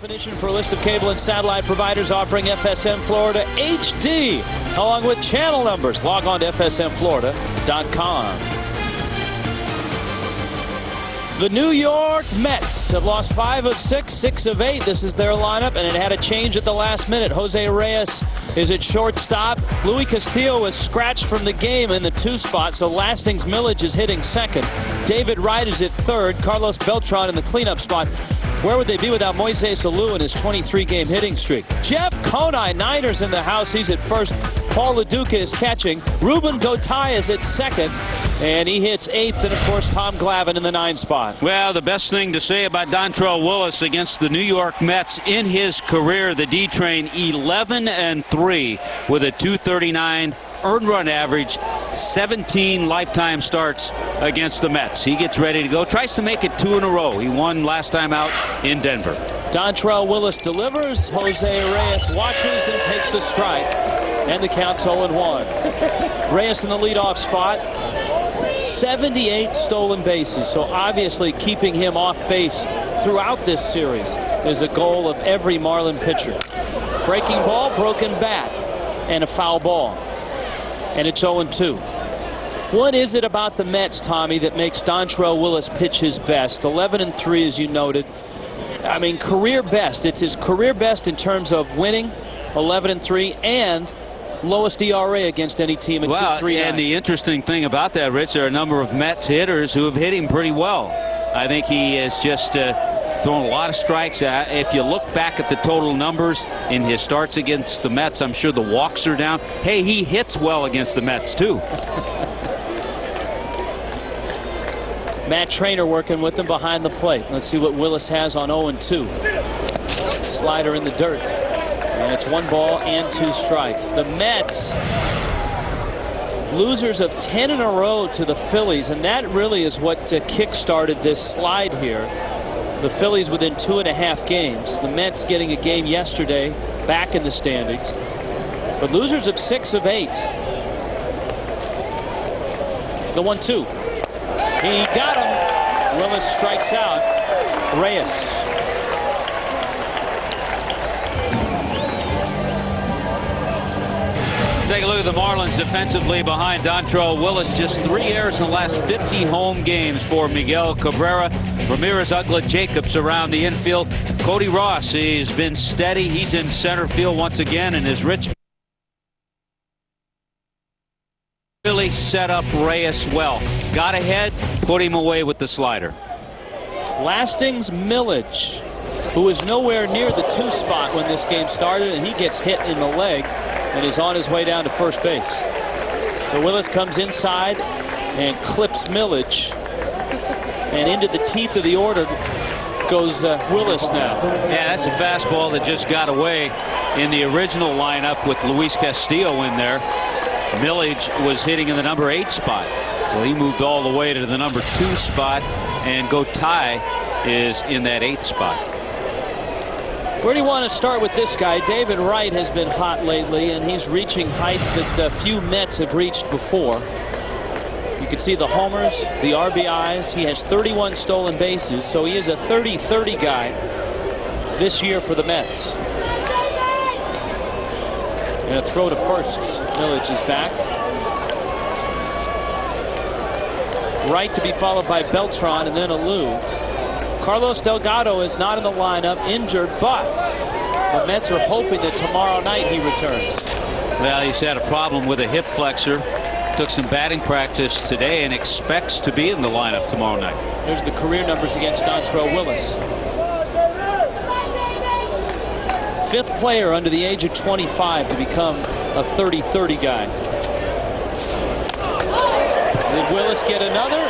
Definition for a list of cable and satellite providers offering FSM Florida HD, along with channel numbers. Log on to FSMFlorida.com. The New York Mets have lost 5 of 6, 6 of 8. This is their lineup, and it had a change at the last minute. Jose Reyes is at shortstop. Luis Castillo was scratched from the game in the 2 spot, so Lastings Millage is hitting second. David Wright is at third. Carlos Beltran in the cleanup spot. Where would they be without Moises Alou and his 23-game hitting streak? Jeff Conine, Niners in the house. He's at first. Paul LaDuca is catching. Ruben Gotay is at second, and he hits 8th. And, of course, Tom Glavin in the 9 spot. Well, the best thing to say about Dontrelle Willis against the New York Mets in his career, the D-Train 11-3 with a .239 earned run average, 17 lifetime starts against the Mets. He gets ready to go, tries to make it 2 in a row. He won last time out in Denver. Dontrelle Willis delivers. Jose Reyes watches and takes a strike. And the count's 0-1. Reyes in the leadoff spot. 78 stolen bases. So obviously keeping him off base throughout this series is a goal of every Marlin pitcher. Breaking ball, broken bat, and a foul ball. And it's 0-2. What is it about the Mets, Tommy, that makes Dontrelle Willis pitch his best? 11-3, as you noted. I mean, career best. It's his career best in terms of winning, 11-3, and lowest ERA against any team at 2.39. And the interesting thing about that, Rich, there are a number of Mets hitters who have hit him pretty well. I think he has just thrown a lot of strikes. If you look back at the total numbers in his starts against the Mets, I'm sure the walks are down. Hey, he hits well against the Mets, too. Matt Trainer working with him behind the plate. Let's see what Willis has on 0-2. Slider in the dirt. And it's 1 ball and 2 strikes. The Mets, losers of 10 in a row to the Phillies, and that really is what kick-started this slide here. The Phillies within 2.5 games. The Mets getting a game yesterday, back in the standings. But losers of 6 of 8. The 1-2. He got him. Willis strikes out Reyes. Take a look at the Marlins defensively behind Dontrelle Willis. Just 3 errors in the last 50 home games for Miguel Cabrera. Ramirez, Uglett, Jacobs around the infield. Cody Ross, he's been steady. He's in center field once again, and his Rich really set up Reyes well. Got ahead, put him away with the slider. Lastings Millage, who was nowhere near the 2 spot when this game started, and he gets hit in the leg and is on his way down to first base. So Willis comes inside and clips Millage, and into the teeth of the order goes Willis now. Yeah, that's a fastball that just got away in the original lineup with Luis Castillo in there. Millage was hitting in the number 8 spot, so he moved all the way to the number 2 spot, and Gotay is in that 8th spot. Where do you want to start with this guy? David Wright has been hot lately, and he's reaching heights that few Mets have reached before. You can see the homers, the RBIs. He has 31 stolen bases, so he is a 30-30 guy this year for the Mets. And a throw to first. Millage is back. Wright to be followed by Beltran and then Alou. Carlos Delgado is not in the lineup, injured, but the Mets are hoping that tomorrow night he returns. Well, he's had a problem with a hip flexor. Took some batting practice today and expects to be in the lineup tomorrow night. There's the career numbers against Dontrelle Willis. 5th player under the age of 25 to become a 30-30 guy. Did Willis get another?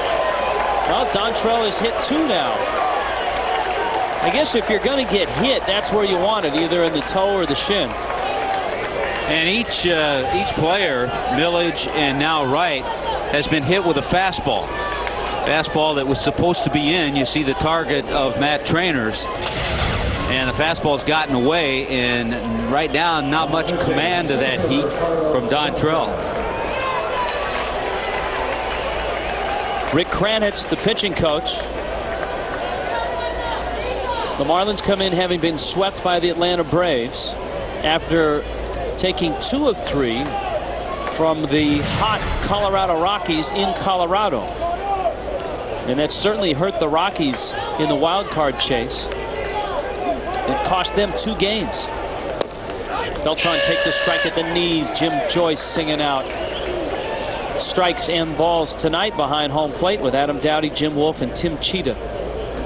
Well, Dontrelle has hit 2 now. I guess if you're going to get hit, that's where you want it, either in the toe or the shin. And each player, Millage and now Wright, has been hit with a fastball. Fastball that was supposed to be in. You see the target of Matt Trainer's. And the fastball's gotten away, and right now not much command of that heat from Dontrelle. Rick Kranitz, the pitching coach. The Marlins come in having been swept by the Atlanta Braves after taking 2 of 3 from the hot Colorado Rockies in Colorado. And that certainly hurt the Rockies in the wild card chase. It cost them 2 games. Beltran takes a strike at the knees. Jim Joyce singing out strikes and balls tonight behind home plate with Adam Dowdy, Jim Wolf, and Tim Cheetah,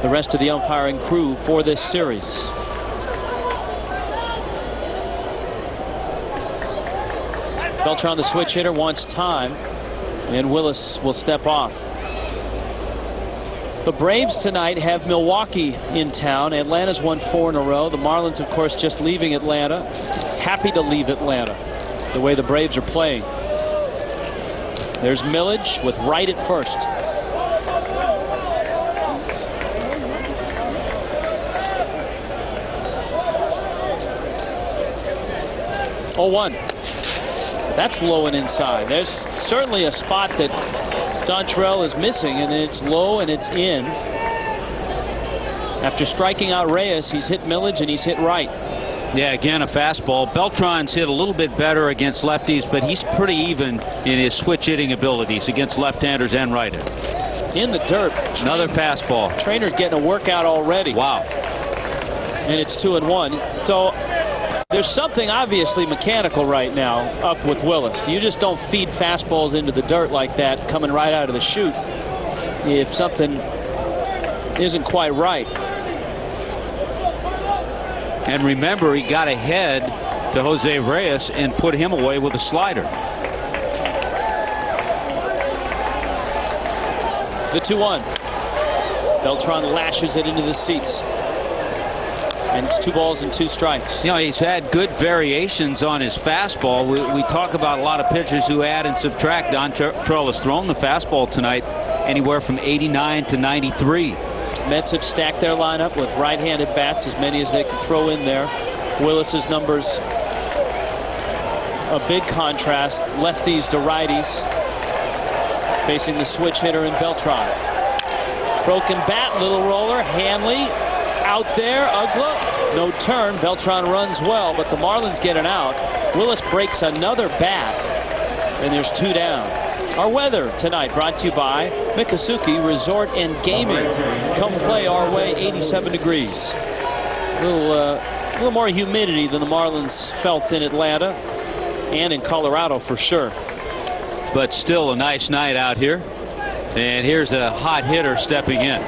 the rest of the umpiring crew for this series. Beltran, the switch hitter, wants time, and Willis will step off. The Braves tonight have Milwaukee in town. Atlanta's won 4 in a row. The Marlins, of course, just leaving Atlanta. Happy to leave Atlanta the way the Braves are playing. There's Millage with Wright at first. Oh, 1. That's low and inside. There's certainly a spot that Dontrelle is missing, and it's low and it's in. After striking out Reyes, he's hit Millage and he's hit Wright. Yeah, again, a fastball. Beltran's hit a little bit better against lefties, but he's pretty even in his switch hitting abilities against left-handers and right-handers. In the dirt. Another fastball. Trainer's getting a workout already. Wow. And it's 2-1. So there's something obviously mechanical right now up with Willis. You just don't feed fastballs into the dirt like that coming right out of the chute if something isn't quite right. And remember, he got ahead to Jose Reyes and put him away with a slider. The 2-1. Beltran lashes it into the seats. And it's 2 balls and 2 strikes. You know, he's had good variations on his fastball. We talk about a lot of pitchers who add and subtract. Dontrelle has thrown the fastball tonight anywhere from 89 to 93. Mets have stacked their lineup with right-handed bats, as many as they can throw in there. Willis's numbers a big contrast, lefties to righties, facing the switch hitter in Beltran. Broken bat, little roller. Hanley out there. Ugla, no turn. Beltran runs well, but the Marlins get an out. Willis breaks another bat, and there's 2 down. Our weather tonight brought to you by Miccosukee Resort and Gaming. Come play our way. 87 degrees. A little more humidity than the Marlins felt in Atlanta and in Colorado for sure. But still a nice night out here. And here's a hot hitter stepping in.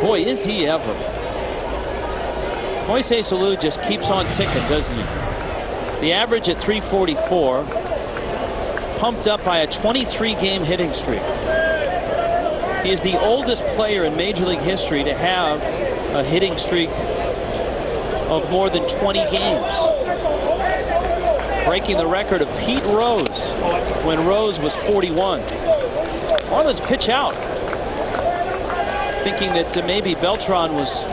Boy, is he ever. Moises Alou just keeps on ticking, doesn't he? The average at 344. Pumped up by a 23-game hitting streak. He is the oldest player in Major League history to have a hitting streak of more than 20 games. Breaking the record of Pete Rose when Rose was 41. Marlins pitch out, thinking that maybe Beltran was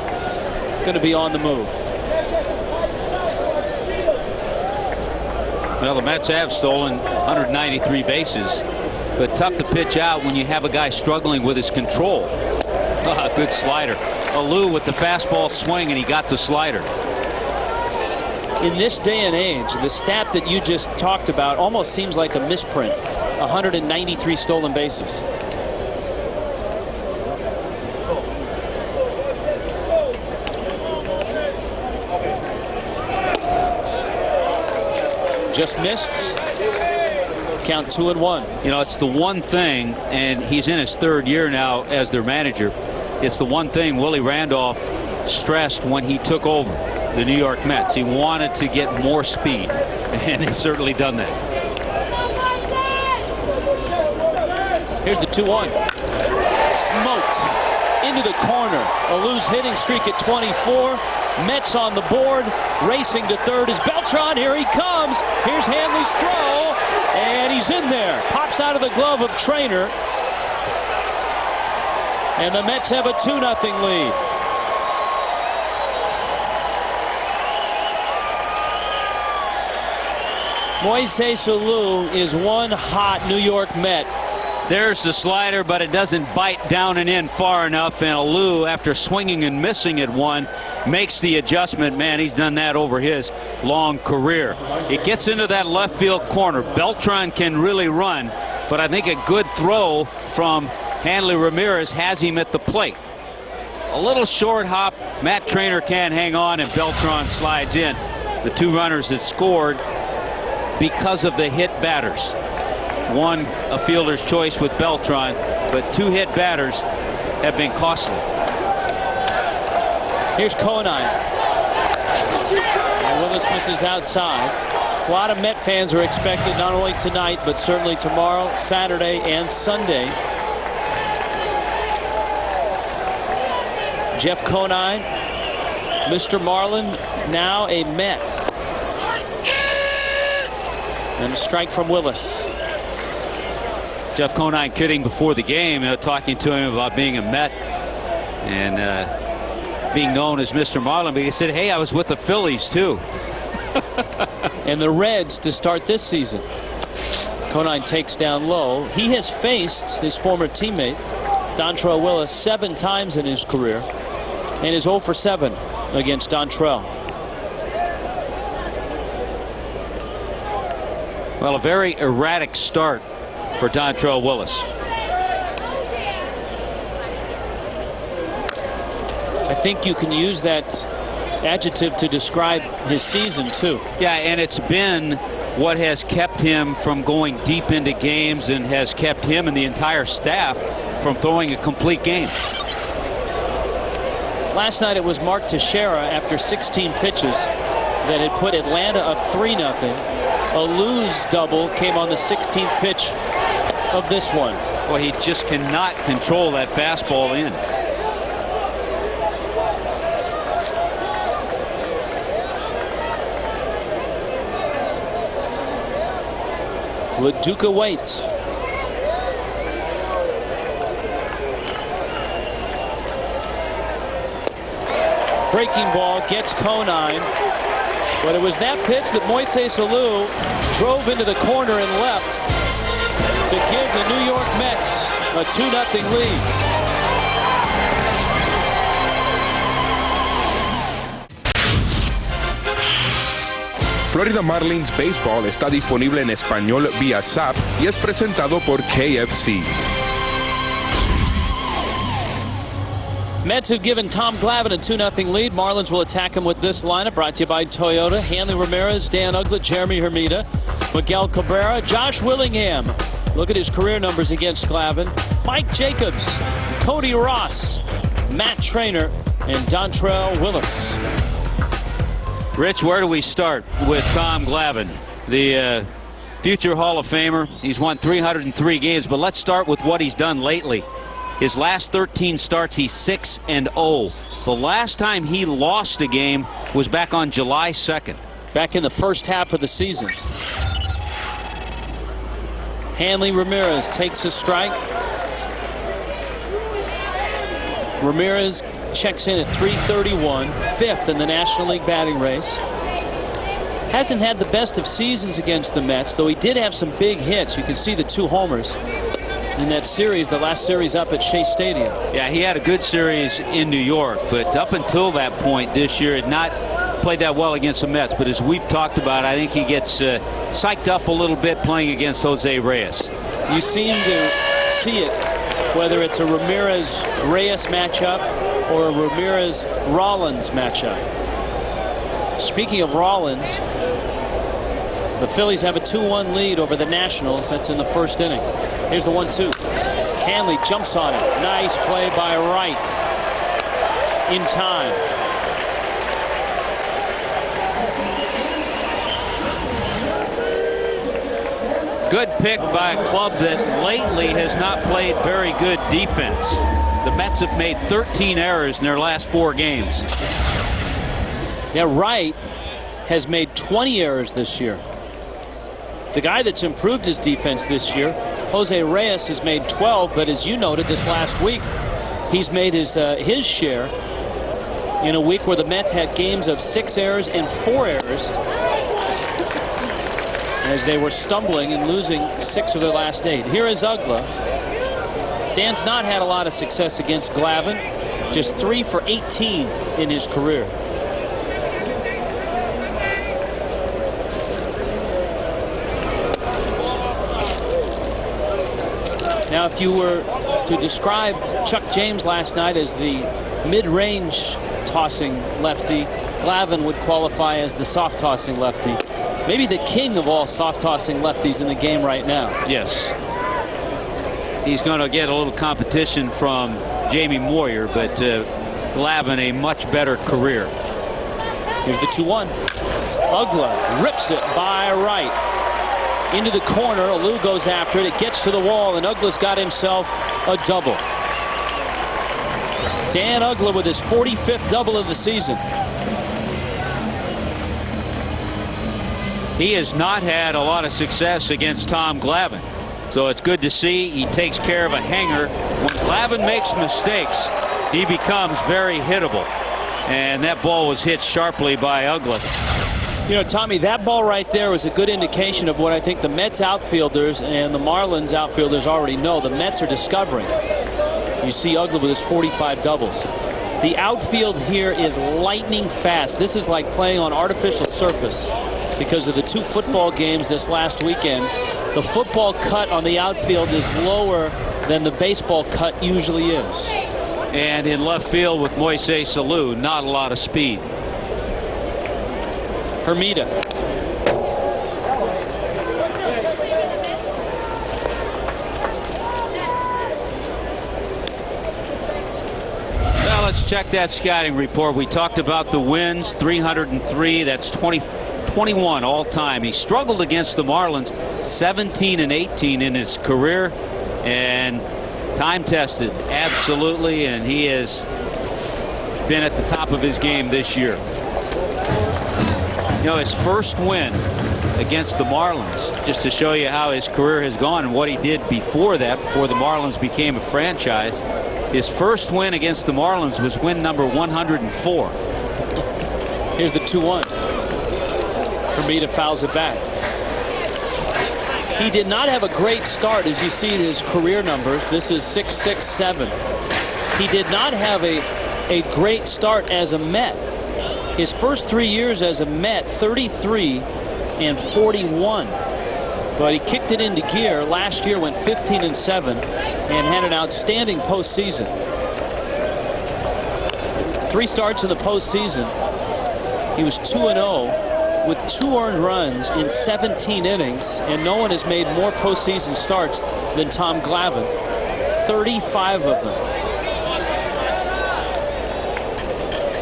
going to be on the move. Well, the Mets have stolen 193 bases, but tough to pitch out when you have a guy struggling with his control. Good slider. Alou with the fastball swing, and he got the slider. In this day and age, the stat that you just talked about almost seems like a misprint. 193 stolen bases. Just missed. Count 2-1. You know, it's the one thing, and he's in his 3rd year now as their manager. It's the one thing Willie Randolph stressed when he took over the New York Mets. He wanted to get more speed, and they've certainly done that. Here's the 2-1. Smoked into the corner. Alou's hitting streak at 24. Mets on the board. Racing to third is Beltran. Here he comes. Here's Hanley's throw. And he's in there. Pops out of the glove of Trainer. And the Mets have a 2-0 lead. Moises Alou is one hot New York Met. There's the slider, but it doesn't bite down and in far enough. And Alou, after swinging and missing at one, makes the adjustment. Man, he's done that over his long career. It gets into that left field corner. Beltran can really run, but I think a good throw from Hanley Ramirez has him at the plate. A little short hop. Matt Trainer can't hang on, and Beltran slides in. The two runners that scored because of the hit batters. One a fielder's choice with Beltran, but two hit batters have been costly. Here's Conine. And Willis misses outside. A lot of Met fans are expected not only tonight, but certainly tomorrow, Saturday, and Sunday. Jeff Conine, Mr. Marlin, now a Met. And a strike from Willis. Jeff Conine kidding before the game, talking to him about being a Met and being known as Mr. Marlin. But he said, hey, I was with the Phillies, too. And the Reds to start this season. Conine takes down low. He has faced his former teammate, Dontrelle Willis, 7 times in his career, and is 0 for 7 against Dontrelle. Well, a very erratic start for Dontrelle Willis. I think you can use that adjective to describe his season, too. Yeah, and it's been what has kept him from going deep into games and has kept him and the entire staff from throwing a complete game. Last night it was Mark Teixeira after 16 pitches that had put Atlanta up 3-0. Alou's double came on the 16th pitch of this one. Well, he just cannot control that fastball in. LaDuca waits. Breaking ball gets Conine. But it was that pitch that Moises Alou drove into the corner and left to give the New York Mets a 2-0 lead. Florida Marlins Baseball está disponible en español vía SAP y es presentado por KFC. Mets have given Tom Glavin a 2-0 lead. Marlins will attack him with this lineup, brought to you by Toyota. Hanley Ramirez, Dan Uggla, Jeremy Hermida, Miguel Cabrera, Josh Willingham. Look at his career numbers against Glavin. Mike Jacobs, Cody Ross, Matt Trainer, and Dontrelle Willis. Rich, where do we start with Tom Glavin, the future Hall of Famer? He's won 303 games, but let's start with what he's done lately. His last 13 starts, he's 6-0. The last time he lost a game was back on July 2nd. Back in the first half of the season. Hanley Ramirez takes a strike. Ramirez checks in at .331, 5th in the National League batting race. Hasn't had the best of seasons against the Mets, though he did have some big hits. You can see the 2 homers in that series, the last series up at Shea Stadium. Yeah, he had a good series in New York, but up until that point this year had not played that well against the Mets. But as we've talked about, I think he gets psyched up a little bit playing against Jose Reyes. You seem to see it, whether it's a Ramirez-Reyes matchup or a Ramirez-Rollins matchup. Speaking of Rollins, the Phillies have a 2-1 lead over the Nationals. That's in the first inning. Here's the 1-2. Hanley jumps on it. Nice play by Wright in time. Good pick by a club that lately has not played very good defense. The Mets have made 13 errors in their last 4 games. Yeah, Wright has made 20 errors this year. The guy that's improved his defense this year, Jose Reyes, has made 12, but as you noted this last week, he's made his share in a week where the Mets had games of 6 errors and 4 errors as they were stumbling and losing 6 of their last 8. Here is Uggla. Dan's not had a lot of success against Glavin. Just 3 for 18 in his career. Now, if you were to describe Chuck James last night as the mid-range tossing lefty, Glavin would qualify as the soft tossing lefty. Maybe the king of all soft tossing lefties in the game right now. Yes. He's going to get a little competition from Jamie Moyer, but Glavin a much better career. Here's the 2-1. Ugla rips it by right. Into the corner. Alou goes after it. It gets to the wall, and Ugla's got himself a double. Dan Ugla with his 45th double of the season. He has not had a lot of success against Tom Glavin. So it's good to see he takes care of a hanger. When Glavin makes mistakes, he becomes very hittable. And that ball was hit sharply by Ugla. You know, Tommy, that ball right there was a good indication of what I think the Mets outfielders and the Marlins outfielders already know. The Mets are discovering. You see Ugla with his 45 doubles. The outfield here is lightning fast. This is like playing on artificial surface because of the 2 football games this last weekend. The football cut on the outfield is lower than the baseball cut usually is. And in left field with Moises Alou, not a lot of speed. Hermida. Well, let's check that scouting report. We talked about the wins, 303. That's 21 all time. He struggled against the Marlins, 17 and 18 in his career, and time tested absolutely, and he has been at the top of his game this year. You know, his first win against the Marlins, just to show you how his career has gone and what he did before that, before the Marlins became a franchise. His first win against the Marlins was win number 104. Here's the 2-1. Hermida fouls it back. He did not have a great start, as you see in his career numbers. This is 6-6-7. He did not have a great start as a Met. His first 3 years as a Met, 33 and 41. But he kicked it into gear. Last year went 15 and 7 and had an outstanding postseason. 3 starts in the postseason. He was 2-0 with 2 earned runs in 17 innings, and no one has made more postseason starts than Tom Glavin. 35 of them.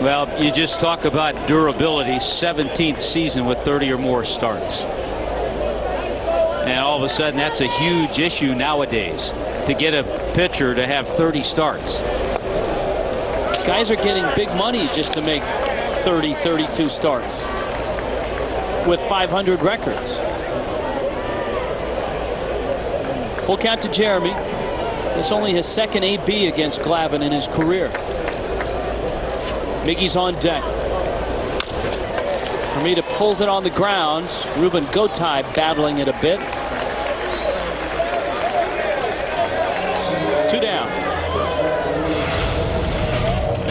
Well, you just talk about durability. 17th season with 30 or more starts. And all of a sudden, that's a huge issue nowadays, to get a pitcher to have 30 starts. Guys are getting big money just to make 30, 32 starts with 500 records. Full count to Jeremy. This only his second AB against Glavin in his career. Miggy's on deck. Hermida pulls it on the ground. Ruben Gotay battling it a bit. 2 down.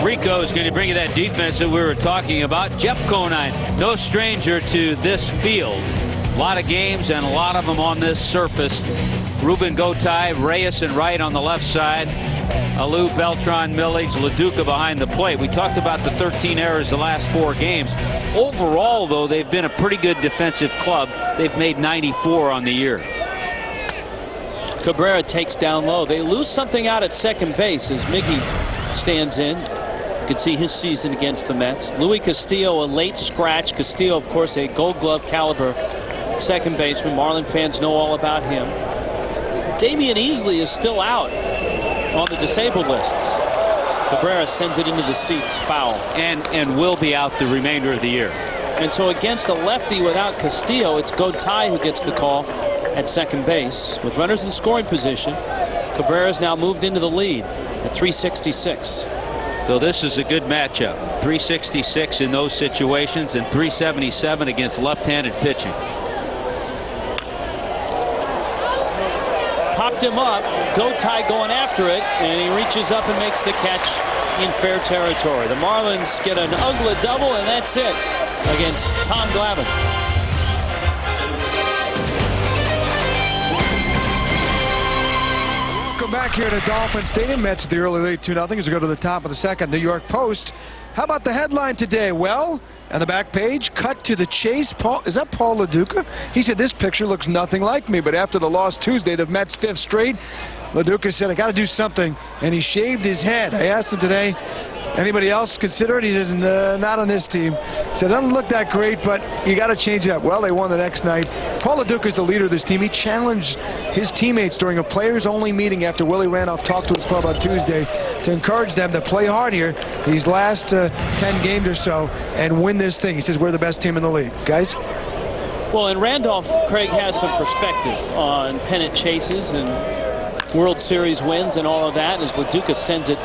Rico is going to bring you that defense that we were talking about. Jeff Conine, no stranger to this field. A lot of games and a lot of them on this surface. Ruben Gotay, Reyes and Wright on the left side. Alou, Beltran, Millage, LaDuca behind the plate. We talked about the 13 errors the last 4 games. Overall, though, they've been a pretty good defensive club. They've made 94 on the year. Cabrera takes down low. They lose something out at second base as Miggy stands in. You can see his season against the Mets. Luis Castillo, a late scratch. Castillo, of course, a Gold Glove caliber second baseman. Marlin fans know all about him. Damian Easley is still out on the disabled list. Cabrera sends it into the seats, foul. And will be out the remainder of the year. And so against a lefty without Castillo, it's Gotay who gets the call at second base. With runners in scoring position, Cabrera's now moved into the lead at 366. So this is a good matchup. 366 in those situations and 377 against left-handed pitching. Popped him up. Gotye going after it, and he reaches up and makes the catch in fair territory. The Marlins get an ugly double, and that's it against Tom Glavin. Welcome back here to Dolphin Stadium. Mets at the early lead 2-0 as we go to the top of the second. New York Post. How about the headline today? Well, on the back page, cut to the chase. Is that Paul LaDuca? He said, this picture looks nothing like me. But after the loss Tuesday, the Mets' 5th straight, LaDuca said, I got to do something. And he shaved his head. I asked him today, anybody else consider it? He says, not on this team. He said, doesn't look that great, but you got to change it up. Well, they won the next night. Paul LaDuca is the leader of this team. He challenged his teammates during a players-only meeting after Willie Randolph talked to his club on Tuesday to encourage them to play hard here these last 10 games or so and win this thing. He says, we're the best team in the league. Guys? Well, and Randolph, Craig, has some perspective on pennant chases and World Series wins and all of that as LaDuca sends it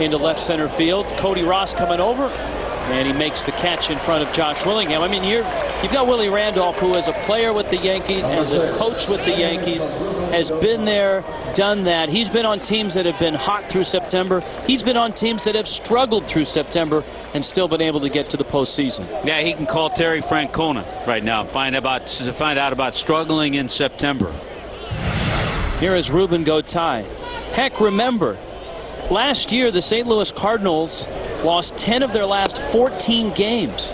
into left center field. Cody Ross coming over, and he makes the catch in front of Josh Willingham. I mean, you've got Willie Randolph, who as a player with the Yankees, as a coach with the Yankees, has been there, done that. He's been on teams that have been hot through September. He's been on teams that have struggled through September and still been able to get to the postseason. Yeah, he can call Terry Francona right now and find out about struggling in September. Here is Ruben Gotye. Heck, remember, last year the St. Louis Cardinals lost 10 of their last 14 games.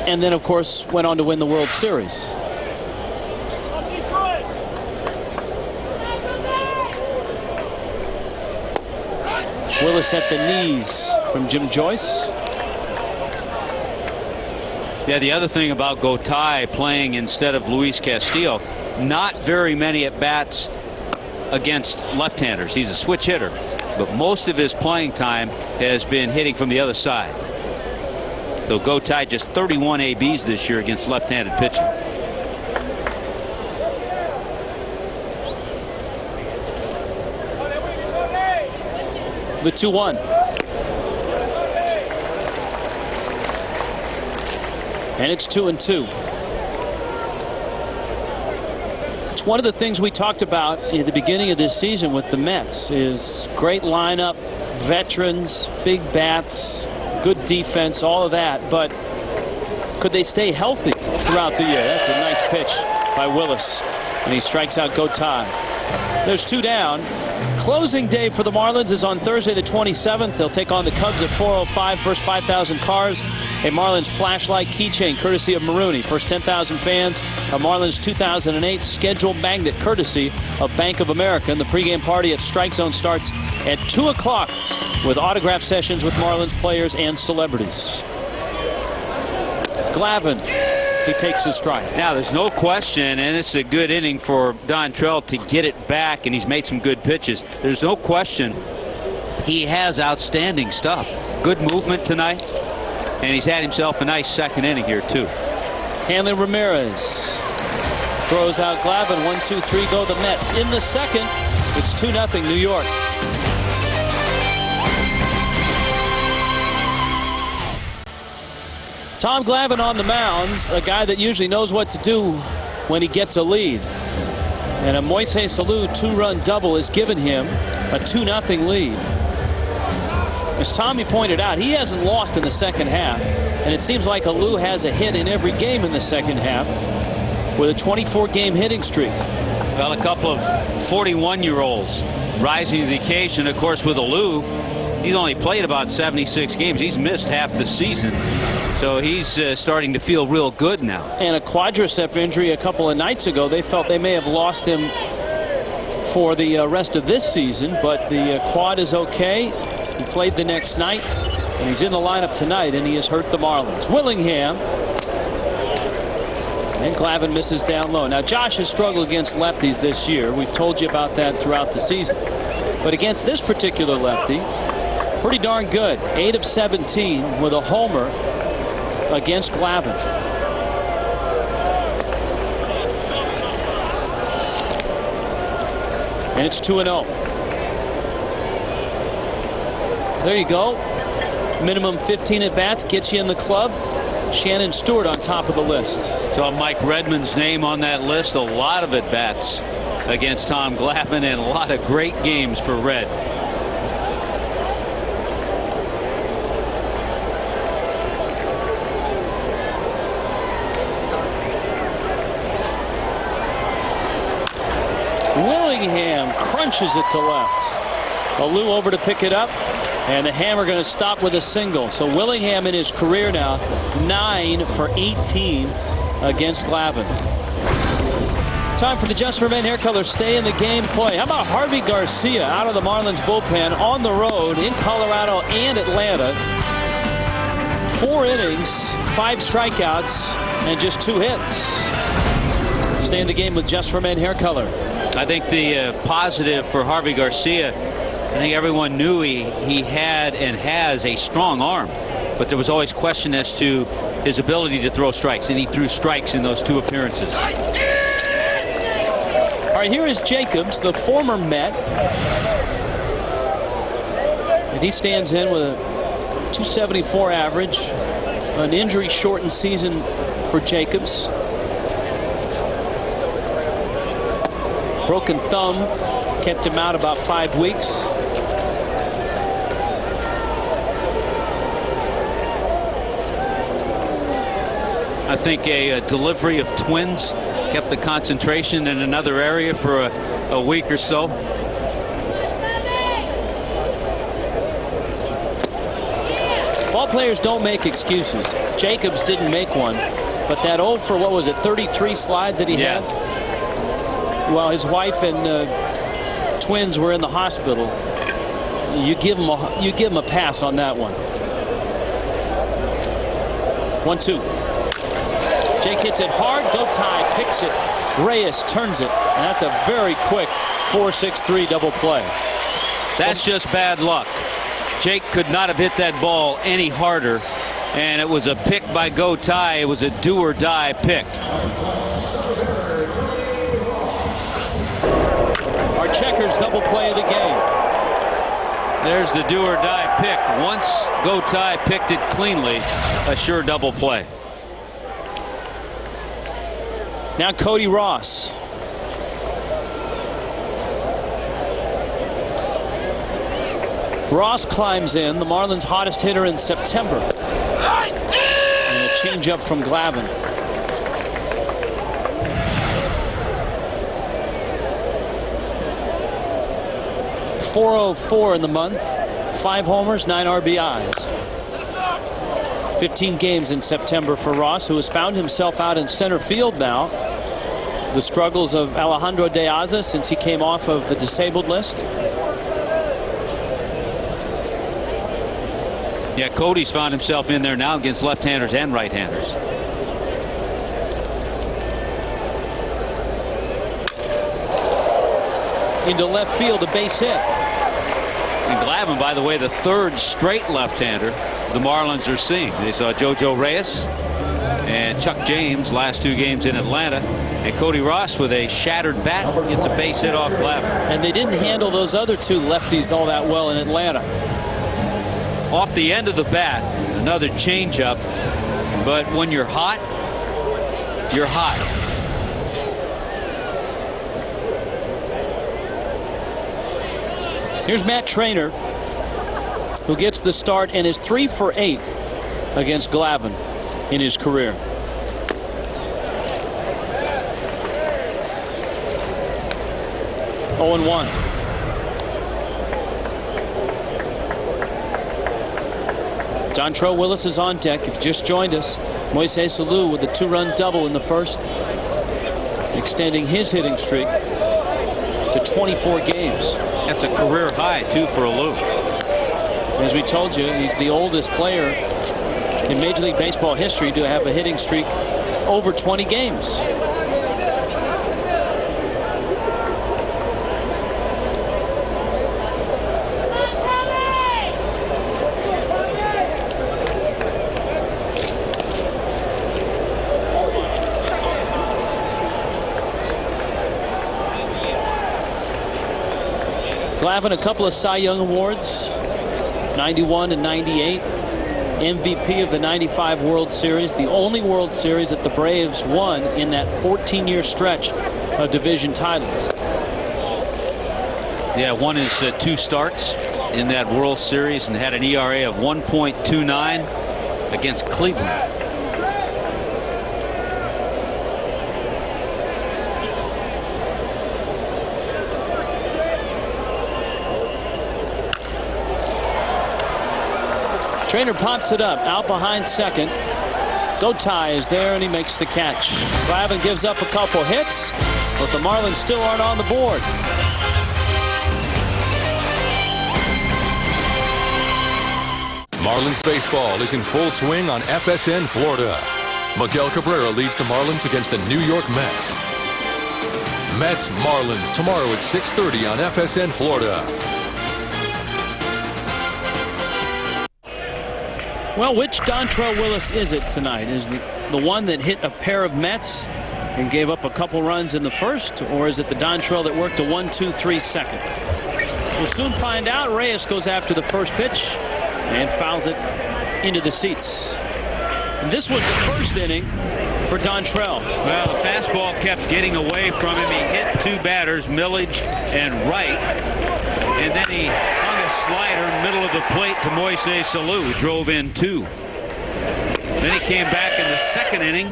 And then, of course, went on to win the World Series. Willis at the knees from Jim Joyce. Yeah, the other thing about Gotye playing instead of Luis Castillo, not very many at-bats against left-handers. He's a switch hitter, but most of his playing time has been hitting from the other side. So Gotye just 31 ABs this year against left-handed pitching. The 2-1. And it's 2-2. It's one of the things we talked about at the beginning of this season with the Mets is great lineup, veterans, big bats, good defense, all of that. But could they stay healthy throughout the year? That's a nice pitch by Willis. And he strikes out Gotye. There's 2 down. Closing day for the Marlins is on Thursday the 27th. They'll take on the Cubs at 4:05. First 5,000 cars. A Marlins flashlight keychain courtesy of Marooney. First 10,000 fans. A Marlins 2008 scheduled magnet courtesy of Bank of America. And the pregame party at Strike Zone starts at 2 o'clock with autograph sessions with Marlins players and celebrities. Glavin. He takes his stride. Now, there's no question, and it's a good inning for Dontrelle to get it back, and he's made some good pitches. There's no question he has outstanding stuff. Good movement tonight, and he's had himself a nice second inning here, too. Hanley Ramirez throws out Glavin. 1-2-3 go the Mets. In the second, it's 2-0 New York. Tom Glavin on the mound, a guy that usually knows what to do when he gets a lead. And a Moises Alou 2-run double has given him a 2-0 lead. As Tommy pointed out, he hasn't lost in the second half. And it seems like Alou has a hit in every game in the second half with a 24-game hitting streak. Well, a couple of 41-year-olds rising to the occasion. Of course, with Alou, he's only played about 76 games. He's missed half the season. So he's starting to feel real good now. And a quadricep injury a couple of nights ago. They felt they may have lost him for the rest of this season, but the quad is okay. He played the next night, and he's in the lineup tonight, and he has hurt the Marlins. Willingham. And Glavin misses down low. Now, Josh has struggled against lefties this year. We've told you about that throughout the season. But against this particular lefty, pretty darn good. 8 of 17 with a homer against Glavin. And it's 2-0. There you go. Minimum 15 at-bats gets you in the club. Shannon Stewart on top of the list. So Mike Redmond's name on that list. A lot of at-bats against Tom Glavin, and a lot of great games for Red. Willingham crunches it to left. Alou over to pick it up, and the hammer going to stop with a single. So Willingham in his career now 9 for 18 against Glavin. Time for the Just for Men hair color stay in the game play. How about Harvey Garcia out of the Marlins bullpen on the road in Colorado and Atlanta? 4 innings, 5 strikeouts, and just 2 hits. Stay in the game with Just for Men hair color. I think the positive for Harvey Garcia, I think everyone knew he had and has a strong arm, but there was always question as to his ability to throw strikes, and he threw strikes in those 2 appearances. All right, here is Jacobs, the former Met, and he stands in with a 274 average, an injury-shortened season for Jacobs. Broken thumb kept him out about 5 weeks. I think a delivery of twins kept the concentration in another area for a week or so. Ball players don't make excuses. Jacobs didn't make one, but that 0 for, what was it, 33 slide that he had? Well, his wife and twins were in the hospital. You give him a pass on that one. 1-2. Jake hits it hard. Gotay picks it. Reyes turns it, and that's a very quick 4-6-3 double play. That's just bad luck. Jake could not have hit that ball any harder, and it was a pick by Gotay. It was a do-or-die pick. Our checkers double play of the game. There's the do-or-die pick. Once Gotay picked it cleanly, a sure double play. Now Cody Ross. Ross climbs in, the Marlins' hottest hitter in September. And a changeup from Glavin. .404 in the month, 5 homers, 9 RBIs. 15 games in September for Ross, who has found himself out in center field now. The struggles of Alejandro De Aza since he came off of the disabled list. Yeah, Cody's found himself in there now against left-handers and right-handers. Into left field, a base hit. And Glavin, by the way, the 3rd straight left-hander the Marlins are seeing. They saw JoJo Reyes and Chuck James last 2 games in Atlanta, and Cody Ross with a shattered bat gets a base hit off Glavin. And they didn't handle those other 2 lefties all that well in Atlanta. Off the end of the bat, another changeup, but when you're hot, you're hot. Here's Matt Trainer, who gets the start and is 3 for 8 against Glavin in his career. Oh and 1. Dontrelle Willis is on deck. If you just joined us, Moises Alou with a 2-run double in the first, extending his hitting streak to 24 games. That's a career high, too, for Alou. As we told you, he's the oldest player in Major League Baseball history to have a hitting streak over 20 games. Glavin, a couple of Cy Young awards, 91 and 98. MVP of the 95 World Series, the only World Series that the Braves won in that 14-year stretch of division titles. Yeah, won his 2 starts in that World Series and had an ERA of 1.29 against Cleveland. Trainer pops it up out behind second. Dotai is there and he makes the catch. Glavin gives up a couple hits, but the Marlins still aren't on the board. Marlins baseball is in full swing on FSN Florida. Miguel Cabrera leads the Marlins against the New York Mets. Mets Marlins tomorrow at 6:30 on FSN Florida. Well, which Dontrelle Willis is it tonight? Is the one that hit a pair of Mets and gave up a couple runs in the first, or is it the Dontrelle that worked a 1-2-3 second? We'll soon find out. Reyes goes after the first pitch and fouls it into the seats. And this was the first inning for Dontrelle. Well, the fastball kept getting away from him. He hit 2 batters, Millage and Wright, and then he hung a slider middle of the plate to Moises Salou, who drove in 2. Then he came back in the second inning,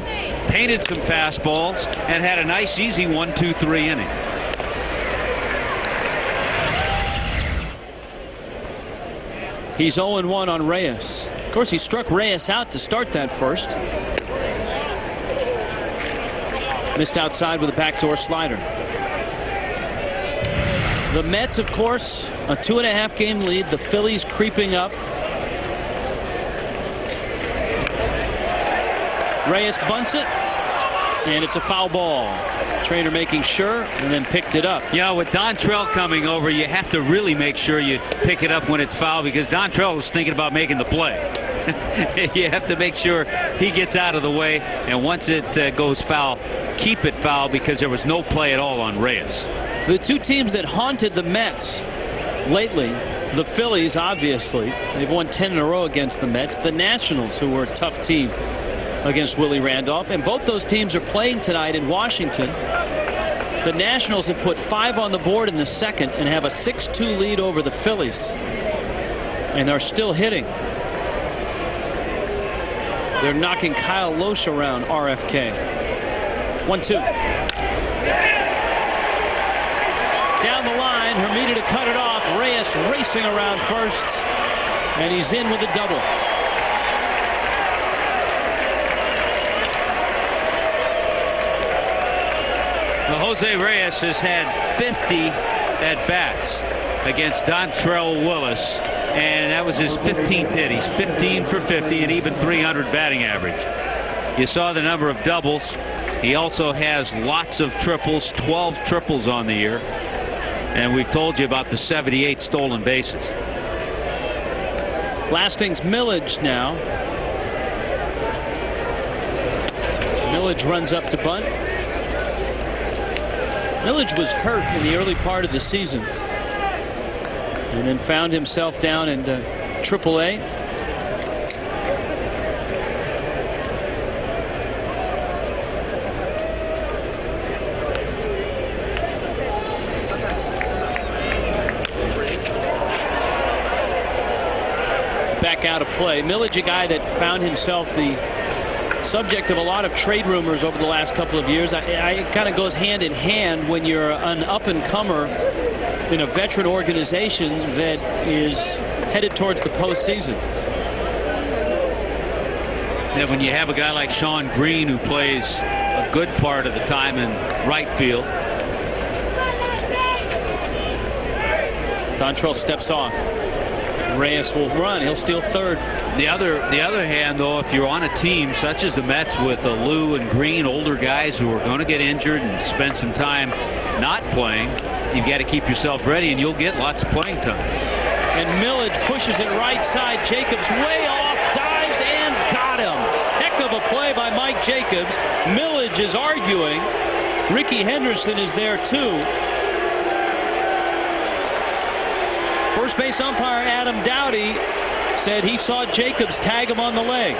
painted some fastballs, and had a nice easy 1-2-3 inning. He's 0-1 on Reyes. Of course, he struck Reyes out to start that first. Missed outside with a backdoor slider. The Mets, of course, a 2.5 game lead. The Phillies creeping up. Reyes bunts it, and it's a foul ball. Trainer making sure, and then picked it up. You know, with Dontrelle coming over, you have to really make sure you pick it up when it's foul, because Dontrelle is thinking about making the play. You have to make sure he gets out of the way, and once it goes foul, keep it foul, because there was no play at all on Reyes. The 2 teams that haunted the Mets lately, the Phillies, obviously. They've won 10 in a row against the Mets. The Nationals, who were a tough team against Willie Randolph. And both those teams are playing tonight in Washington. The Nationals have put 5 on the board in the second and have a 6-2 lead over the Phillies. And are still hitting. They're knocking Kyle Loesch around RFK. 1-2. Down the line, Hermida to cut it off. Reyes racing around first, and he's in with a double. Well, Jose Reyes has had 50 at-bats against Dontrelle Willis, and that was his 15th hit. He's 15 for 50 and even 300 batting average. You saw the number of doubles. He also has lots of triples, 12 triples on the year. And we've told you about the 78 stolen bases. Lasting's Millage now. Millage runs up to bunt. Millage was hurt in the early part of the season and then found himself down in AAA. Back out of play. Millage, a guy that found himself the subject of a lot of trade rumors over the last couple of years. It kind of goes hand in hand when you're an up-and-comer in a veteran organization that is headed towards the postseason. Yeah, when you have a guy like Sean Green who plays a good part of the time in right field. Dontrelle steps off. Reyes will run. He'll steal third. The other hand, though, if you're on a team such as the Mets with Lou and Green, older guys who are going to get injured and spend some time not playing, you've got to keep yourself ready, and you'll get lots of playing time. And Millage pushes it right side. Jacobs way off, dives, and got him. Heck of a play by Mike Jacobs. Millage is arguing. Ricky Henderson is there, too. First base umpire Adam Dowdy said he saw Jacobs tag him on the leg.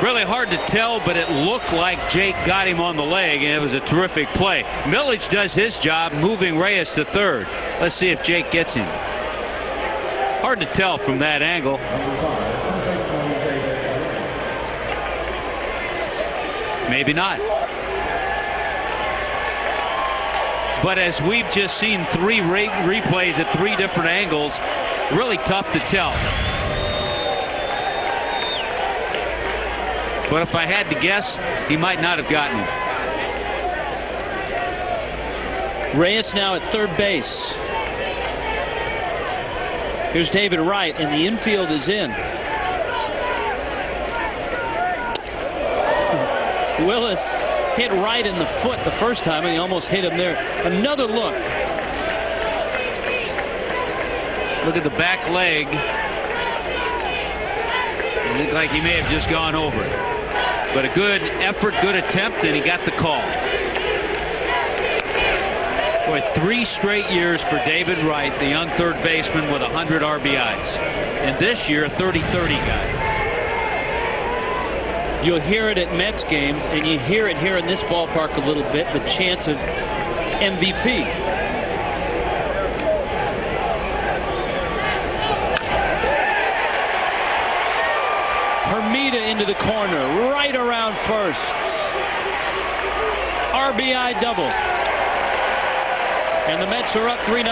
Really hard to tell, but it looked like Jake got him on the leg, and it was a terrific play. Milledge does his job, moving Reyes to third. Let's see if Jake gets him. Hard to tell from that angle. Maybe not. But as we've just seen 3 replays at 3 different angles, really tough to tell. But if I had to guess, he might not have gotten him. Reyes now at third base. Here's David Wright, and the infield is in. Willis hit Wright in the foot the first time, and he almost hit him there. Another look. Look at the back leg. It looked like he may have just gone over it. But a good effort, good attempt, and he got the call. Boy, 3 straight years for David Wright, the young third baseman with 100 RBIs. And this year, a 30-30 guy. You'll hear it at Mets games, and you hear it here in this ballpark a little bit, the chance of MVP. Hermida into the corner, right around first. RBI double. And the Mets are up 3-0.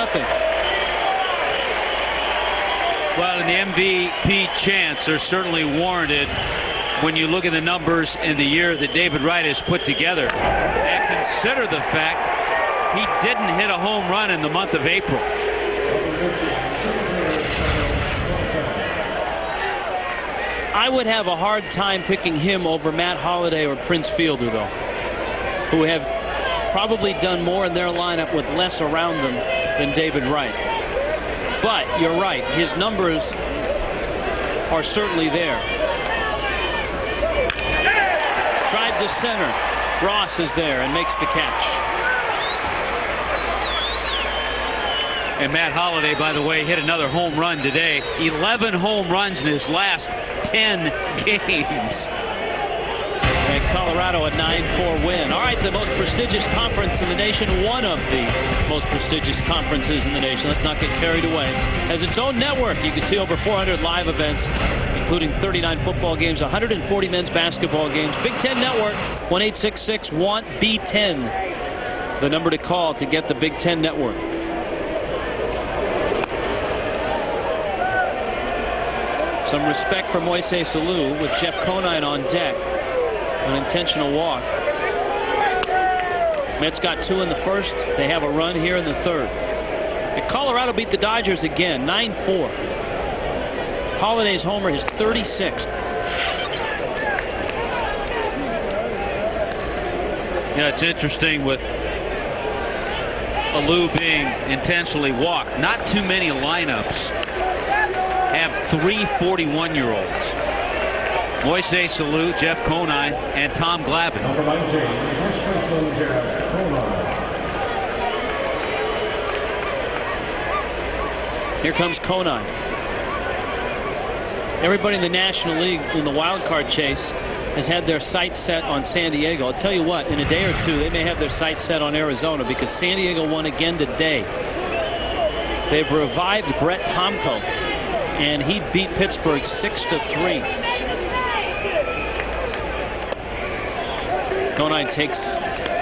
Well, and the MVP chants are certainly warranted when you look at the numbers in the year that David Wright has put together. And consider the fact he didn't hit a home run in the month of April. I would have a hard time picking him over Matt Holliday or Prince Fielder, though, who have probably done more in their lineup with less around them than David Wright. But you're right, his numbers are certainly there. Drive to center. Ross is there and makes the catch. And Matt Holliday, by the way, hit another home run today. 11 home runs in his last 10 games. And Colorado a 9-4 win. All right, the most prestigious conference in the nation, one of the most prestigious conferences in the nation, let's not get carried away, has its own network. You can see over 400 live events, including 39 football games, 140 men's basketball games. Big Ten Network, 1-866-WANT-B10. The number to call to get the Big Ten Network. Some respect for Moises Alou with Jeff Conine on deck. An intentional walk. Mets got 2 in the first. They have a run here in the third. And Colorado beat the Dodgers again, 9-4. Holliday's homer, his 36th. Yeah, it's interesting with Alou being intentionally walked. Not too many lineups have 3 41-year-olds. Moises Alou, Jeff Conine, and Tom Glavin. Here comes Conine. Everybody in the National League in the wild card chase has had their sights set on San Diego. I'll tell you what, in a day or two, they may have their sights set on Arizona because San Diego won again today. They've revived Brett Tomko, and he beat Pittsburgh 6-3. Conine takes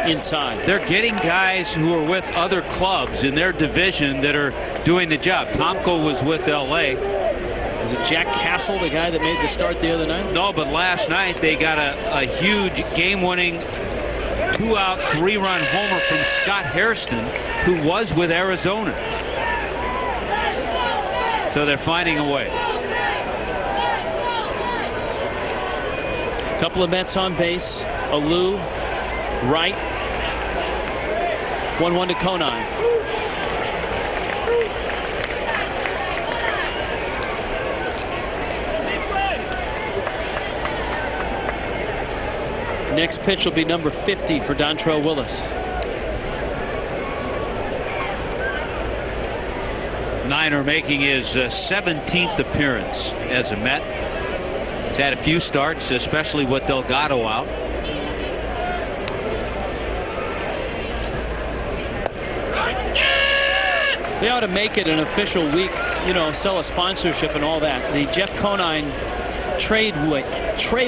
inside. They're getting guys who are with other clubs in their division that are doing the job. Tomko was with L.A. Is it Jack Castle, the guy that made the start the other night? No, but last night they got a huge game-winning 2-out, 3-run homer from Scott Hairston, who was with Arizona. So they're finding a way. A couple of Mets on base. Alou, Wright. 1-1 to Conine. Next pitch will be number 50 for Dontrelle Willis. Niner making his 17th appearance as a Met. He's had a few starts, especially with Delgado out. They ought to make it an official week, you know, sell a sponsorship and all that. The Jeff Conine trade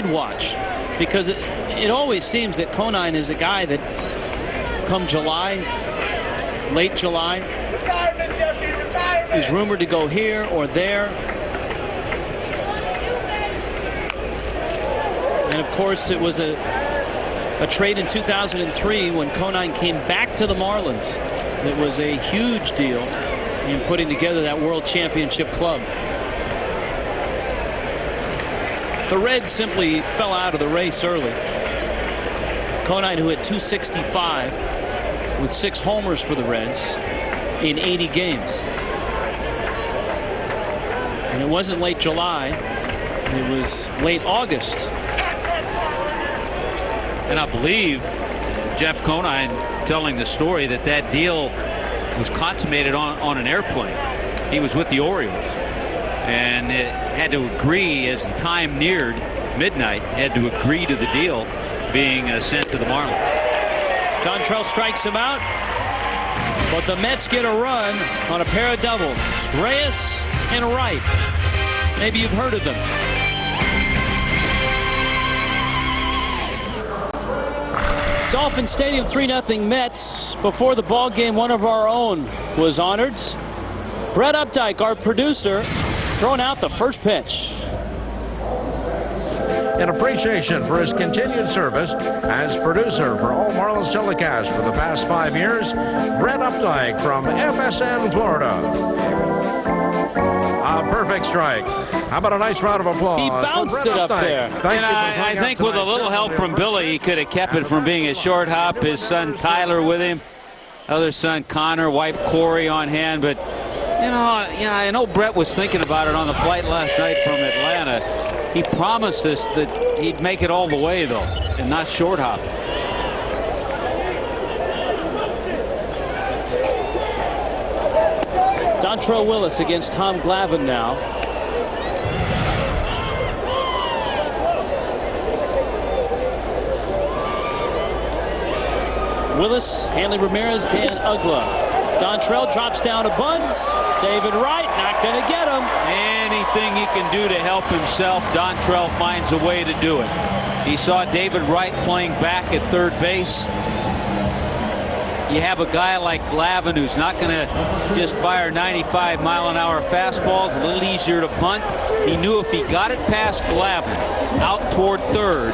watch, because it always seems that Conine is a guy that come July, late July, is rumored to go here or there. And of course, it was a trade in 2003 when Conine came back to the Marlins. It was a huge deal in putting together that World Championship club. The Reds simply fell out of the race early. Conine, who had 265 with 6 homers for the Reds in 80 games. And it wasn't late July, it was late August. And I believe Jeff Conine telling the story that deal was consummated on an airplane. He was with the Orioles and it had to agree, as the time neared midnight, had to agree to the deal being sent to the Marlins. Dontrelle strikes him out, but the Mets get a run on a pair of doubles. Reyes and Wright. Maybe you've heard of them. Dolphin Stadium, 3-0 Mets. Before the ball game, one of our own was honored. Brett Updike, our producer, throwing out the first pitch. In appreciation for his continued service as producer for all Marlins telecasts for the past 5 years, Brett Updike from FSN, Florida. A perfect strike. How about a nice round of applause? He bounced it up there. And I think with a little help from Billy, he could have kept it from being a short hop. His son Tyler with him, other son Connor, wife Corey on hand. But I know Brett was thinking about it on the flight last night from Atlanta. He promised us that he'd make it all the way, though, and not short hop. Dontrelle Willis against Tom Glavin now. Willis, Hanley Ramirez, Dan Ugla. Dontrelle drops down a bunt. David Wright not going to get him. Anything he can do to help himself, Dontrelle finds a way to do it. He saw David Wright playing back at third base. You have a guy like Glavin who's not going to just fire 95-mile-an-hour fastballs, a little easier to bunt. He knew if he got it past Glavin out toward third,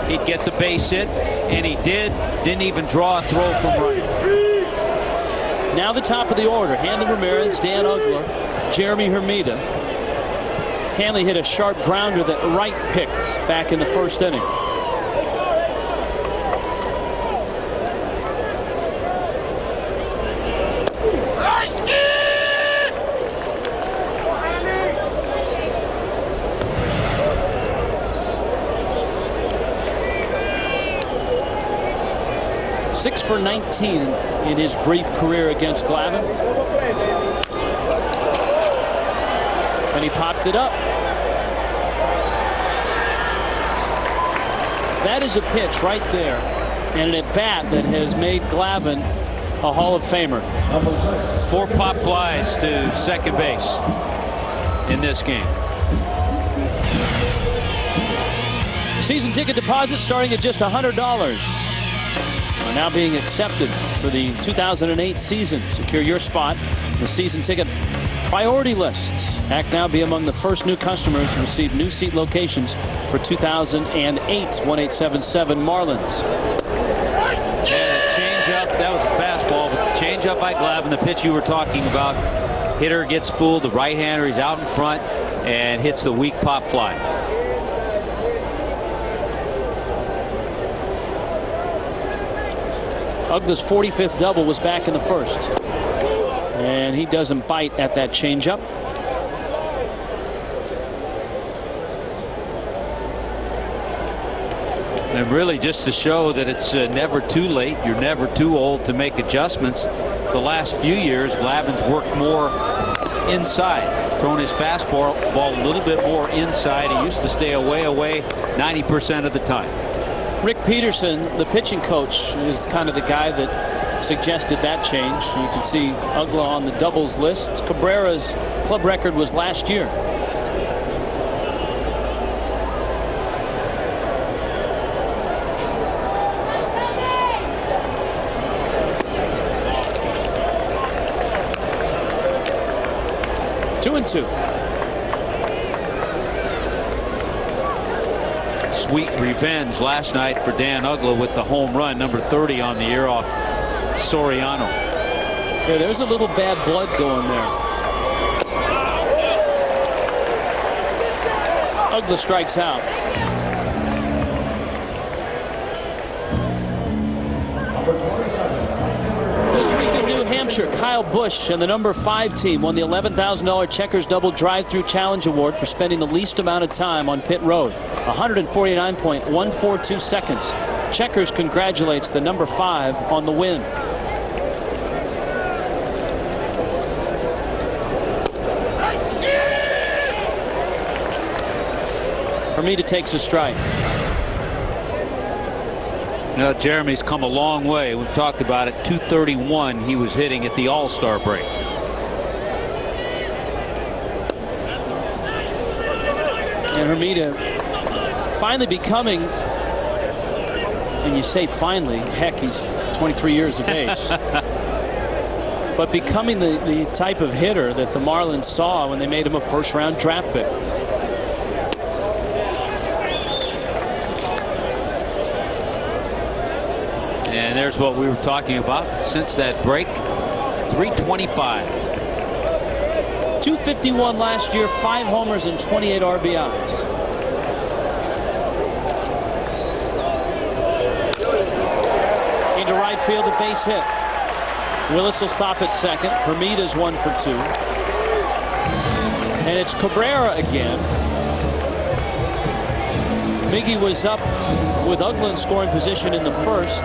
he'd get the base hit, and he did. Didn't even draw a throw from Wright. Now the top of the order. Hanley Ramirez, Dan Ugla, Jeremy Hermida. Hanley hit a sharp grounder that Wright picked back in the first inning. Six for 19 in his brief career against Glavin. And he popped it up. That is a pitch right there, and an at-bat that has made Glavin a Hall of Famer. 4 pop flies to second base in this game. Season ticket deposit starting at just $100. Are now being accepted for the 2008 season. Secure your spot in the season ticket priority list. Act now, be among the first new customers to receive new seat locations for 2008. 1877 Marlins. Change up. That was a fastball, but the change up by Glavin, the pitch you were talking about. Hitter gets fooled. The right-hander, he's out in front and hits the weak pop fly. Ugla's 45th double was back in the first. And he doesn't bite at that changeup. And really just to show that it's never too late. You're never too old to make adjustments. The last few years, Glavin's worked more inside. thrown his fastball a little bit more inside. He used to stay away 90% of the time. Rick Peterson, the pitching coach, is kind of the guy that suggested that change. You can see Ugla on the doubles list. Cabrera's club record was last year. Two and two. Sweet revenge last night for Dan Ugla with the home run, number 30 on the year off Soriano. Yeah, there's a little bad blood going there. Ugla strikes out. This week in New Hampshire, Kyle Busch and the number 5 team won the $11,000 Checkers Double Drive-Thru Challenge Award for spending the least amount of time on pit road, 149.142 seconds. Checkers congratulates the number 5 on the win. Hermida takes a strike. Now, Jeremy's come a long way. We've talked about it. 231 he was hitting at the All-Star break. And Hermida finally becoming, and you say finally, heck, he's 23 years of age. But becoming the type of hitter that the Marlins saw when they made him a first-round draft pick. And there's what we were talking about since that break. 325. 251 last year, 5 homers and 28 RBIs. Into right field, a base hit. Willis will stop at second. Hermida's 1 for 2. And it's Cabrera again. Miggy was up with Ugla in scoring position in the first.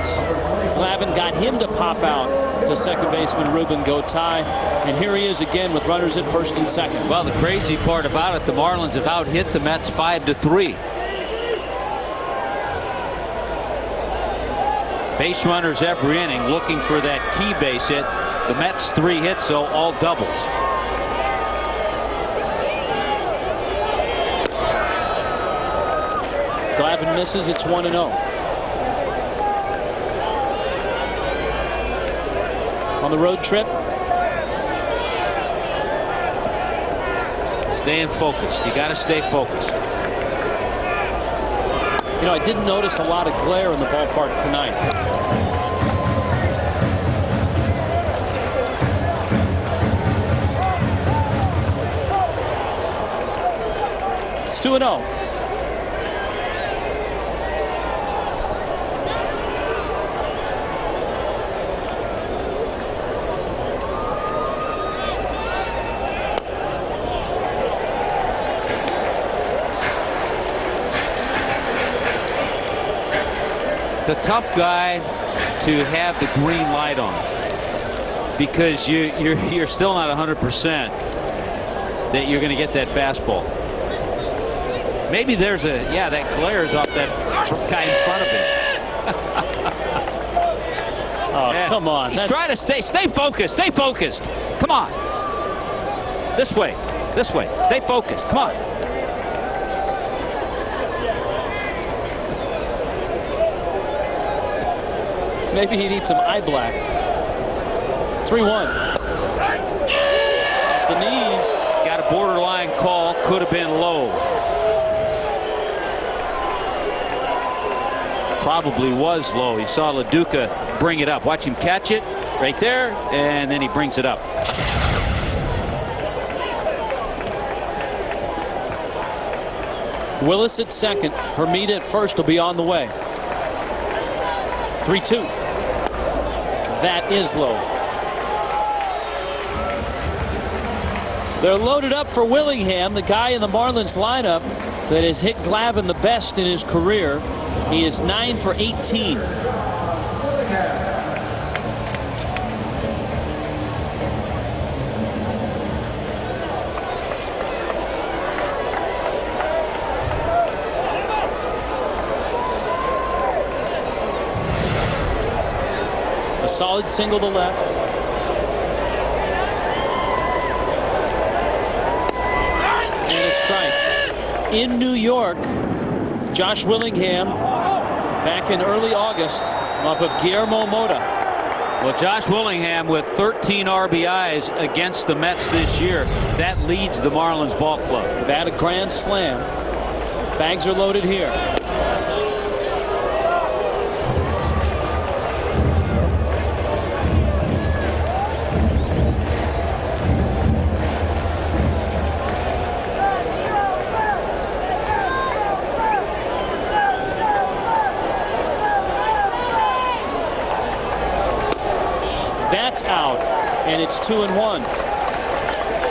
Glavin got him to pop out to second baseman Ruben Gotay. And here he is again with runners at first and second. Well, the crazy part about it, the Marlins have out-hit the Mets 5-3. Base runners every inning looking for that key base hit. The Mets 3 hits, so all doubles. Glavin misses. It's 1-0. On the road trip. Staying focused. You got to stay focused. You know, I didn't notice a lot of glare in the ballpark tonight. It's 2-0. The tough guy to have the green light on, because you're still not 100% that you're going to get that fastball. Maybe there's that glares off that guy in front of him. Oh, yeah. Come on. He's trying to stay focused. Stay focused. Come on. This way. Stay focused. Come on. Maybe he needs some eye black. 3-1. The knees. Got a borderline call. Could have been low. Probably was low. He saw LaDuca bring it up. Watch him catch it right there, and then he brings it up. Willis at second. Hermida at first will be on the way. 3-2. That is low. They're loaded up for Willingham, the guy in the Marlins lineup that has hit Glavin the best in his career. He is 9 for 18. A solid single to left. And a strike. In New York, Josh Willingham back in early August off of Guillermo Mota. Well, Josh Willingham with 13 RBIs against the Mets this year. That leads the Marlins ball club. That a grand slam. Bags are loaded here. That's out, and it's 2-1.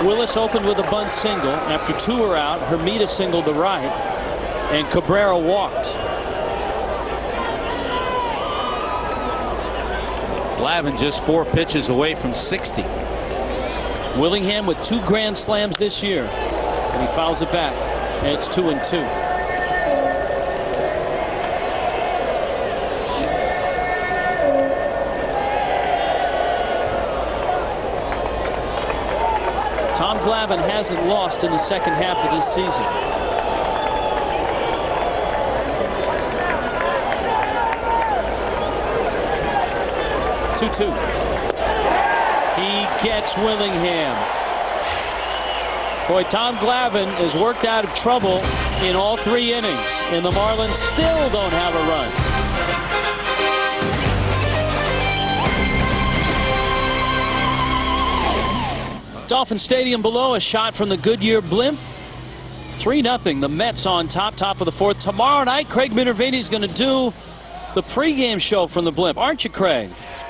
Willis opened with a bunt single. After 2 were out, Hermida singled to right, and Cabrera walked. Glavin just 4 pitches away from 60. Willingham with 2 grand slams this year, and he fouls it back, and it's 2-2. Glavin hasn't lost in the second half of this season. He gets Willingham. Boy, Tom Glavin has worked out of trouble in all 3 innings, and the Marlins still don't have a run. Dolphin Stadium below, a shot from the Goodyear blimp. 3-0. The Mets on top of the 4th. Tomorrow night, Craig Minervini is going to do the pregame show from the blimp. Aren't you, Craig?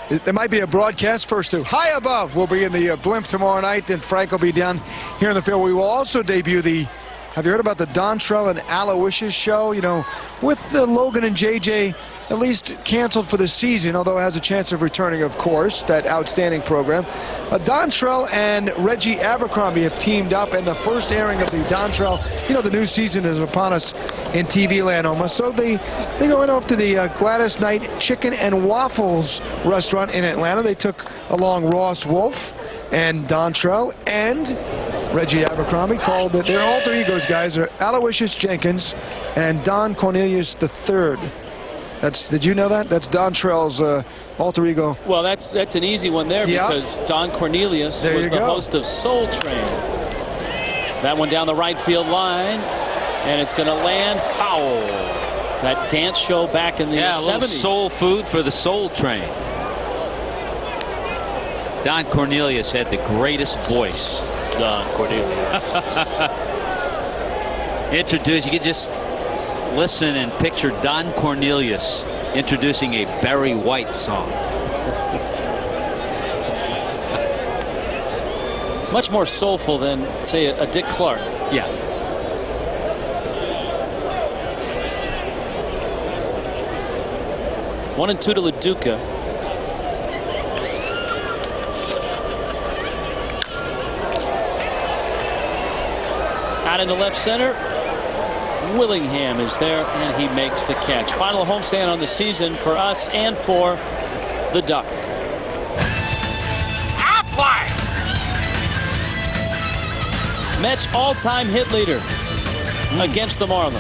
There might be a broadcast first to High Above. We'll be in the blimp tomorrow night. Then Frank will be down here in the field. We will also debut the, have you heard about the Dontrelle and Aloysius show? You know, with the Logan and JJ at least canceled for the season, although it has a chance of returning, of course, that outstanding program. Dontrelle and Reggie Abercrombie have teamed up, and the first airing of the Dontrelle, you know, the new season is upon us in TV land almost. So they go in off to the Gladys Knight Chicken and Waffles restaurant in Atlanta. They took along Ross Wolf and Dontrelle and Reggie Abercrombie, called their alter egos, guys, are Aloysius Jenkins and Don Cornelius III. Did you know that? That's Dontrelle's alter ego. Well, that's an easy one there, because Don Cornelius was the host of Soul Train. That one down the right field line, and it's going to land foul. That dance show back in the 70s. A little soul food for the Soul Train. Don Cornelius had the greatest voice. Don Cornelius. You could just listen and picture Don Cornelius introducing a Barry White song. Much more soulful than, say, a Dick Clark. Yeah. One and 2 to LaDuca. Out in the left center. Willingham is there, and he makes the catch. Final homestand on the season for us and for the Duck. Mets all-time hit leader against the Marlins.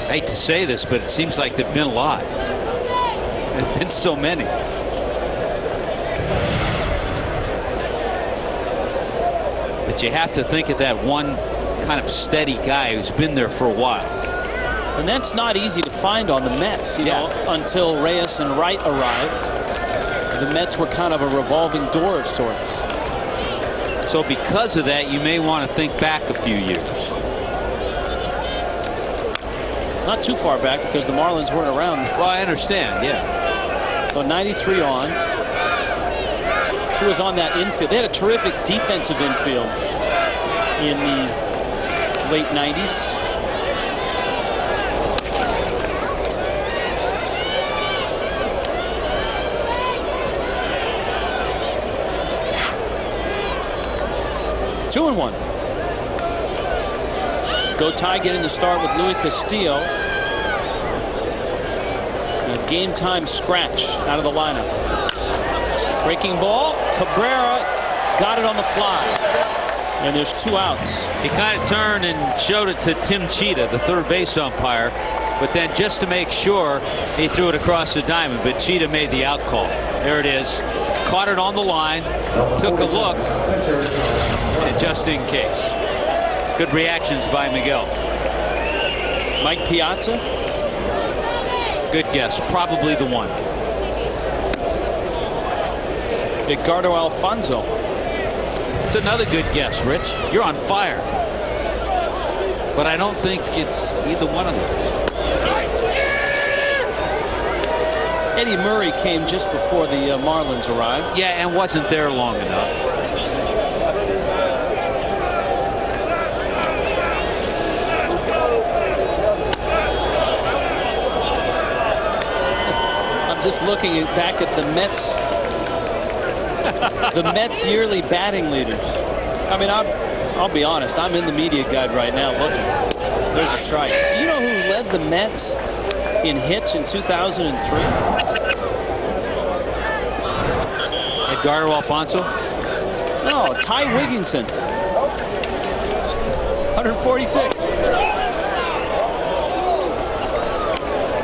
I hate to say this, but it seems like there've been a lot. There've been so many. But you have to think of that one kind of steady guy who's been there for a while. And that's not easy to find on the Mets, you know, until Reyes and Wright arrived. The Mets were kind of a revolving door of sorts. So because of that, you may want to think back a few years. Not too far back, because the Marlins weren't around. Well, I understand, yeah. So 93 on. Who was on that infield? They had a terrific defensive infield in the late 90s. Two and one. Gotay getting the start with Luis Castillo. A game time scratch out of the lineup. Breaking ball. Cabrera got it on the fly. And there's 2 outs. He kind of turned and showed it to Tim Cheetah, the third base umpire. But then just to make sure, he threw it across the diamond. But Cheetah made the out call. There it is. Caught it on the line. Took a look. And just in case. Good reactions by Miguel. Mike Piazza. Good guess. Probably the one. Edgardo Alfonso. It's another good guess, Rich. You're on fire. But I don't think it's either one of those. Eddie Murray came just before the Marlins arrived. Yeah, and wasn't there long enough. I'm just looking back at the Mets. The Mets yearly batting leaders. I mean, I'll be honest. I'm in the media guide right now looking. There's a strike. Do you know who led the Mets in hits in 2003? Edgardo Alfonso? No, Ty Wigginton. 146.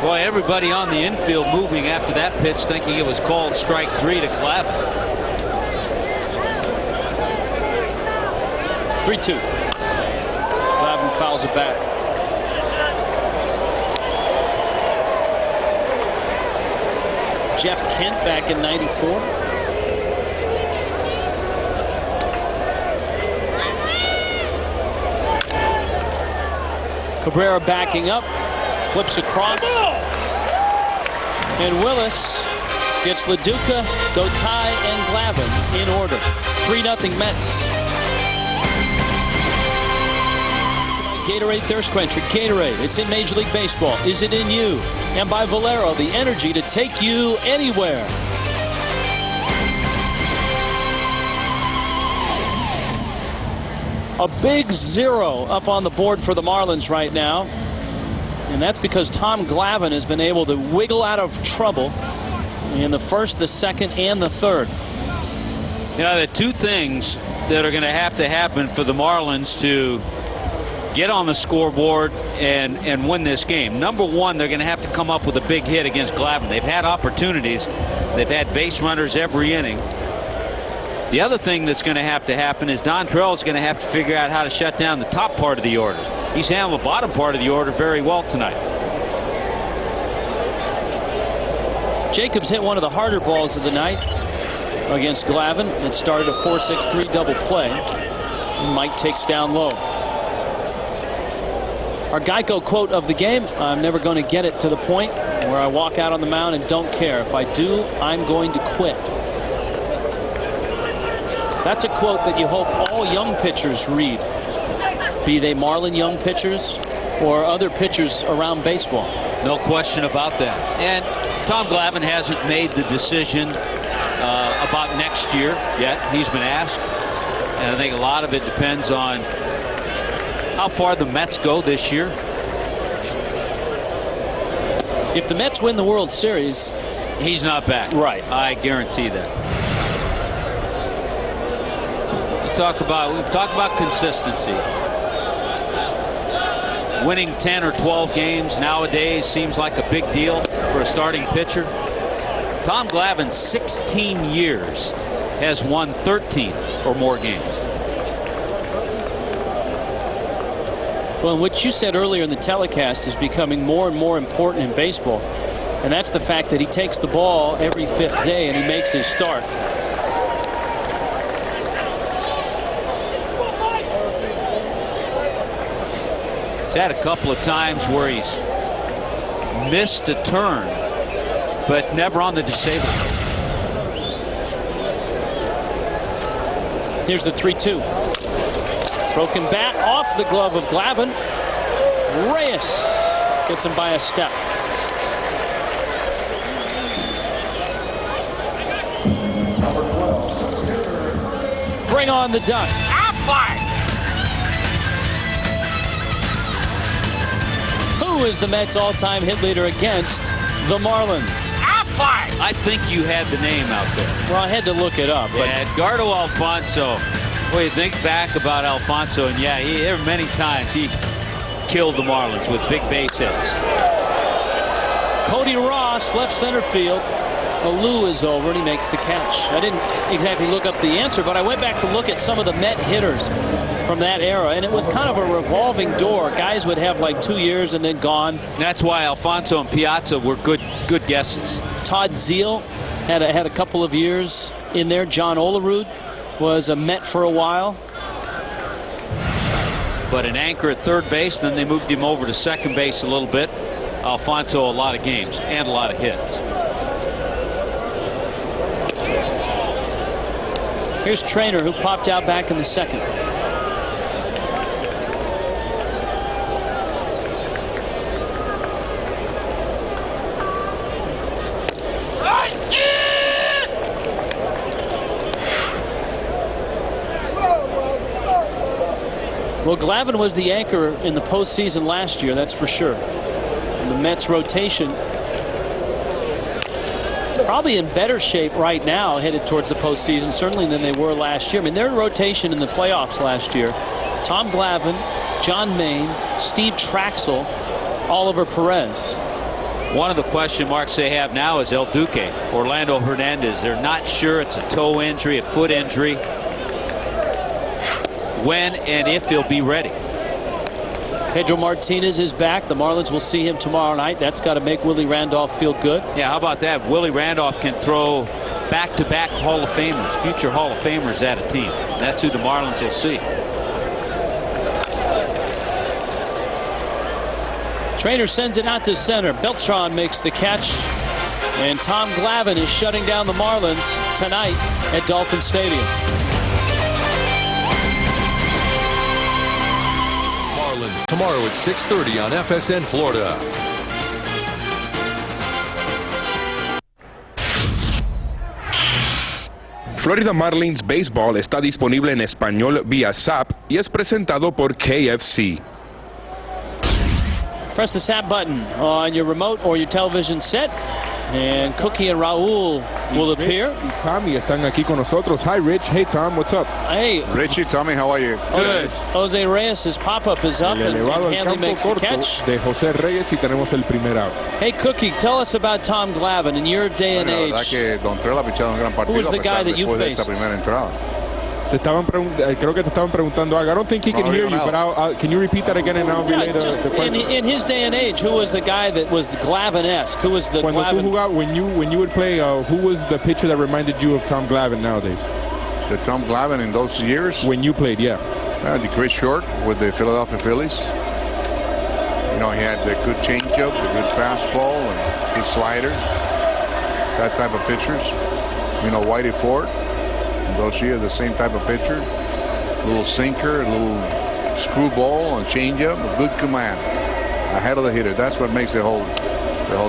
Boy, everybody on the infield moving after that pitch, thinking it was called strike 3 to Glavin. 3-2. Glavin fouls it back. Jeff Kent back in '94. Cabrera backing up, flips across, and Willis gets LaDuca, Gotay, and Glavin in order. 3-0 Mets. Gatorade Thirst Quencher. Gatorade. It's in Major League Baseball. Is it in you? And by Valero, the energy to take you anywhere. A big 0 up on the board for the Marlins right now. And that's because Tom Glavin has been able to wiggle out of trouble in the first, the second, and the third. You know, there are 2 things that are going to happen for the Marlins to get on the scoreboard and win this game. Number one, they're going to have to come up with a big hit against Glavin. They've had opportunities. They've had base runners every inning. The other thing that's going to happen is Dontrelle is going to have to figure out how to shut down the top part of the order. He's handled the bottom part of the order very well tonight. Jacobs hit one of the harder balls of the night against Glavin. It started a 4-6-3 double play. And Mike takes down low. Our Geico quote of the game: I'm never going to get it to the point where I walk out on the mound and don't care. If I do, I'm going to quit. That's a quote that you hope all young pitchers read, be they Marlin young pitchers or other pitchers around baseball. No question about that. And Tom Glavin hasn't made the decision about next year yet. He's been asked, and I think a lot of it depends on how far the Mets go this year. If the Mets win the World Series, he's not back. Right. I guarantee that. We've talked about consistency. Winning 10 or 12 games nowadays seems like a big deal for a starting pitcher. Tom Glavin, 16 years, has won 13 or more games. Well, what you said earlier in the telecast is becoming more and more important in baseball. And that's the fact that he takes the ball every 5th day and he makes his start. He's had a couple of times where he's missed a turn, but never on the disabled list. Here's the 3-2. Broken bat off the glove of Glavin. Reyes gets him by a step. Bring on the duck. who is the Mets' all-time hit leader against the Marlins? I think you had the name out there. Well, I had to look it up. But Yeah, Edgardo Alfonso. Well, you think back about Alfonso, and yeah, there were many times he killed the Marlins with big base hits. Cody Ross, left center field. Alou is over, and he makes the catch. I didn't exactly look up the answer, but I went back to look at some of the Met hitters from that era, and it was kind of a revolving door. Guys would have like 2 years and then gone. That's why Alfonso and Piazza were good guesses. Todd Zeile had a couple of years in there. John Olerud was a Met for a while. But an anchor at third base, then they moved him over to second base a little bit. Alfonso, a lot of games and a lot of hits. Here's Trainer, who popped out back in the second. Well, Glavin was the anchor in the postseason last year, that's for sure. And the Mets rotation probably in better shape right now headed towards the postseason, certainly than they were last year. I mean, their rotation in the playoffs last year: Tom Glavin, John Maine, Steve Traxel, Oliver Perez. One of the question marks they have now is El Duque, Orlando Hernandez. They're not sure it's a toe injury, a foot injury. When and if he'll be ready. Pedro Martinez is back. The Marlins will see him tomorrow night. That's got to make Willie Randolph feel good. Yeah, how about that? Willie Randolph can throw back-to-back Hall of Famers, future Hall of Famers at a team. That's who the Marlins will see. Trainer sends it out to center. Beltran makes the catch. And Tom Glavin is shutting down the Marlins tonight at Dolphin Stadium. Marlins tomorrow at 6:30 on FSN Florida. Florida Marlins Baseball está disponible en español vía SAP y es presentado por KFC. Press the SAP button on your remote or your television set, and Cookie and Raul will appear. Rich y Tommy están aquí con nosotros. Hi, Rich. Hey, Tom. What's up? Hey, Richie, Tommy, how are you? Good. Jose Reyes' pop-up is up, and Hanley makes the catch. De José Reyes y tenemos el primer out. Hey, Cookie, tell us about Tom Glavin in your day and age. La verdad que Dontrelle ha pichado un gran partido. Who was the guy that you faced? Esa primera entrada. Creo que te estaban preguntando algo. I don't think he can hear you, but can you repeat that again and I'll relay the question? In his day and age, who was the guy that was Glavin-esque? Who was the Glavin? When you would play, who was the pitcher that reminded you of Tom Glavin nowadays? The Tom Glavin in those years? When you played, yeah. The Chris Short with the Philadelphia Phillies. You know, he had the good changeup, the good fastball, and his slider. That type of pitchers. You know, Whitey Ford. Those years, the same type of pitcher. A little sinker, a little screwball, a changeup, a good command. Ahead of the hitter. That's what makes the whole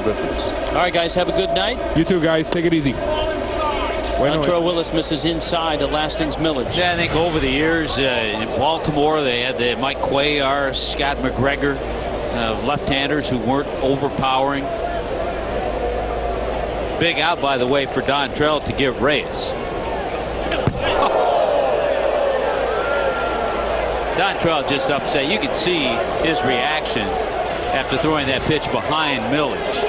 difference. All right, guys, have a good night. You too, guys. Take it easy. Dontrelle Willis misses inside to Lastings Millage. Yeah, I think over the years in Baltimore, they had the Mike Cuellar, Scott McGregor, left-handers who weren't overpowering. Big out, by the way, for Dontrelle to give Reyes. Dontrelle just upset. You can see his reaction after throwing that pitch behind Millage.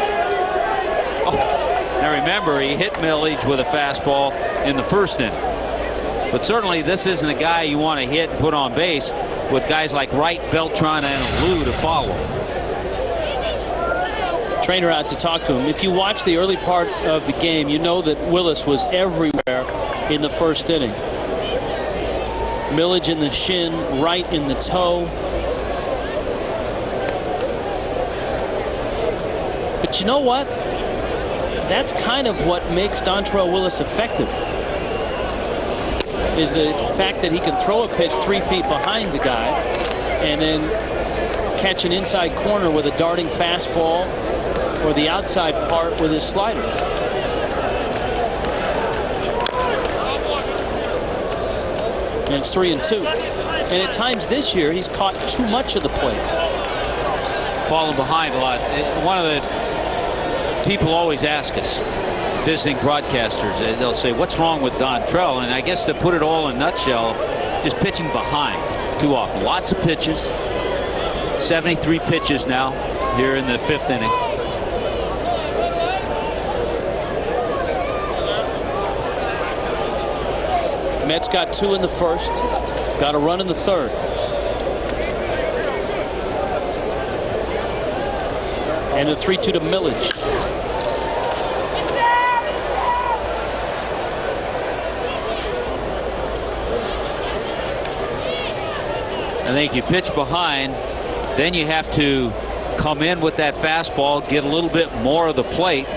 Now remember, he hit Millage with a fastball in the first inning. But certainly this isn't a guy you want to hit and put on base with guys like Wright, Beltran, and Alou to follow. Trainer out to talk to him. If you watch the early part of the game, you know that Willis was everywhere in the first inning. Millage in the shin, Wright in the toe. But you know what? That's kind of what makes Dontrelle Willis effective, is the fact that he can throw a pitch 3 feet behind the guy and then catch an inside corner with a darting fastball or the outside part with his slider. And it's 3-2. And at times this year, he's caught too much of the plate. fallen behind a lot. One of the people always ask us, visiting broadcasters, they'll say, what's wrong with Dontrelle? And I guess to put it all in a nutshell, just pitching behind too often. Lots of pitches. 73 pitches now here in the 5th inning. Mets got 2 in the 1st. Got a run in the 3rd. And the 3-2 to Milledge. I think you pitch behind, then you have to come in with that fastball, get a little bit more of the plate,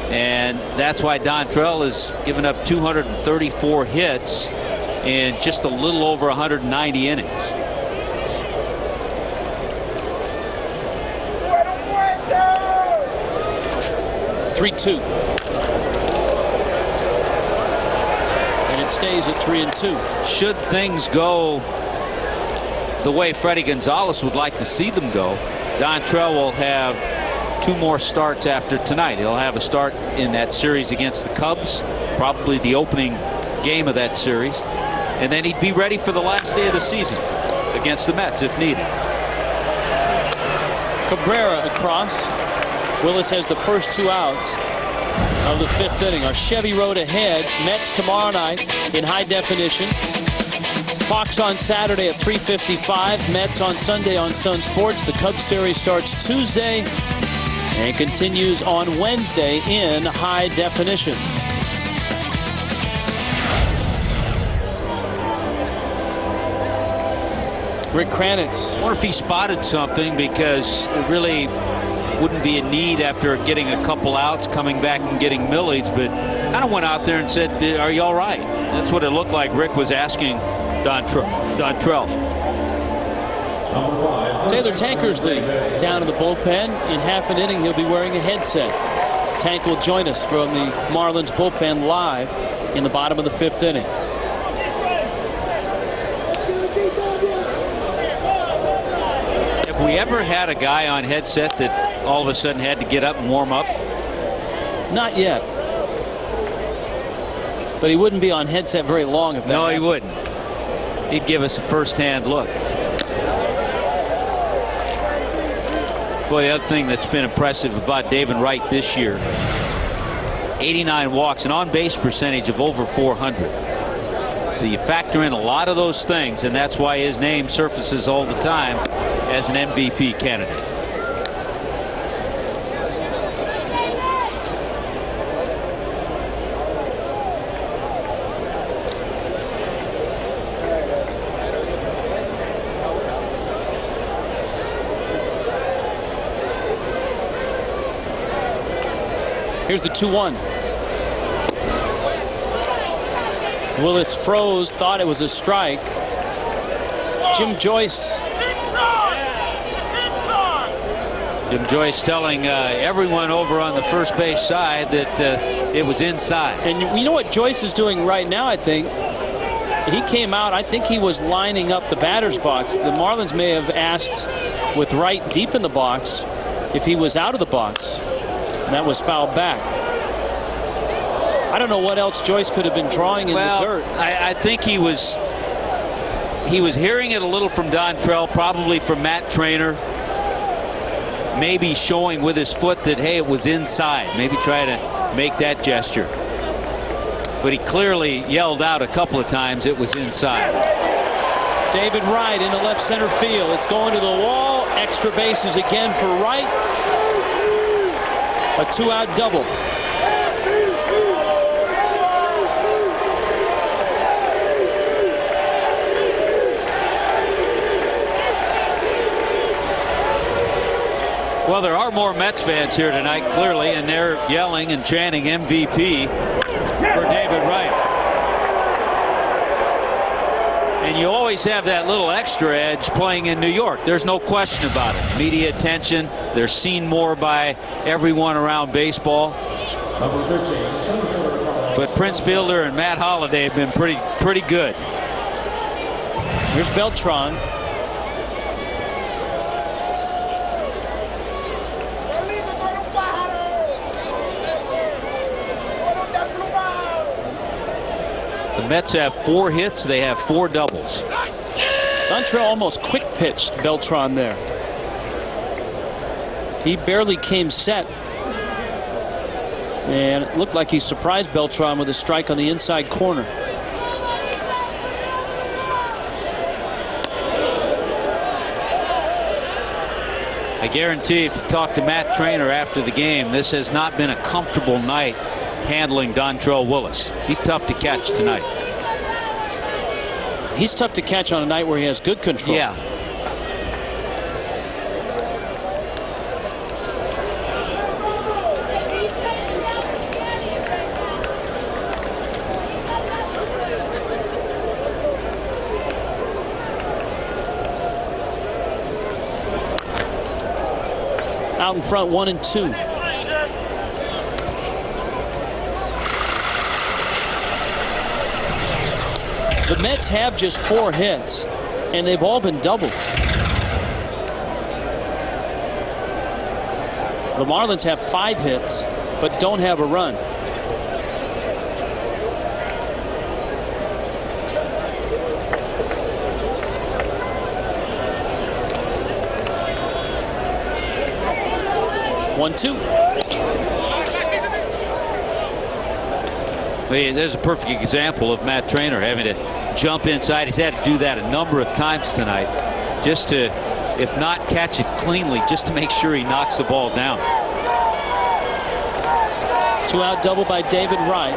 and that's why Dontrelle has given up 234 hits in just a little over 190 innings. (3-2). And it stays at 3-2. Should things go the way Freddie Gonzalez would like to see them go, Dontrelle will have 2 more starts after tonight. He'll have a start in that series against the Cubs, probably the opening game of that series, and then he'd be ready for the last day of the season against the Mets if needed. Cabrera across. Willis has the first 2 outs of the 5th inning. Our Chevy Road ahead. Mets tomorrow night in high definition. Fox on Saturday at 3:55. Mets on Sunday on Sun Sports. The Cubs series starts Tuesday and continues on Wednesday in high definition. Rick Kranitz. I wonder if he spotted something, because it really wouldn't be a need after getting a couple outs, coming back and getting Milledge, but kind of went out there and said, are you all right? That's what it looked like Rick was asking Dontrelle. Taylor Tankersley down in the bullpen. In half an inning, he'll be wearing a headset. Tank will join us from the Marlins bullpen live in the bottom of the 5th inning. Have we ever had a guy on headset that all of a sudden had to get up and warm up? Not yet. But he wouldn't be on headset very long if that happened. He wouldn't. He'd give us a first-hand look. Boy, the other thing that's been impressive about David Wright this year, 89 walks, an on-base percentage of over 400. So you factor in a lot of those things, and that's why his name surfaces all the time as an MVP candidate. Here's the 2-1. Willis froze, thought it was a strike. Jim Joyce. Jim Joyce telling everyone over on the first base side that it was inside. And you know what Joyce is doing right now, I think? He came out, I think he was lining up the batter's box. The Marlins may have asked, with Wright deep in the box, if he was out of the box. And that was fouled back. I don't know what else Joyce could have been drawing in the dirt. I think he was hearing it a little from Dontrelle, probably from Matt Trainer. Maybe showing with his foot that, hey, it was inside. Maybe try to make that gesture. But he clearly yelled out a couple of times it was inside. David Wright into left center field. It's going to the wall. Extra bases again for Wright. A 2-out double. Well, there are more Mets fans here tonight, clearly, and they're yelling and chanting MVP for David Wright. And you always have that little extra edge playing in New York. There's no question about it. Media attention. They're seen more by everyone around baseball. But Prince Fielder and Matt Holliday have been pretty good. Here's Beltran. The Mets have 4 hits. They have 4 doubles. Dontrelle almost quick pitched Beltran there. He barely came set. And it looked like he surprised Beltran with a strike on the inside corner. I guarantee if you talk to Matt Trainer after the game, this has not been a comfortable night handling Dontrelle Willis. He's tough to catch tonight. He's tough to catch on a night where he has good control. Yeah. Out in front, 1-2. The Mets have just 4 hits, and they've all been doubles. The Marlins have 5 hits, but don't have a run. One-two. There's a perfect example of Matt Trainer having to jump inside. He's had to do that a number of times tonight, just to, if not catch it cleanly, just to make sure he knocks the ball down. 2-out double by David Wright.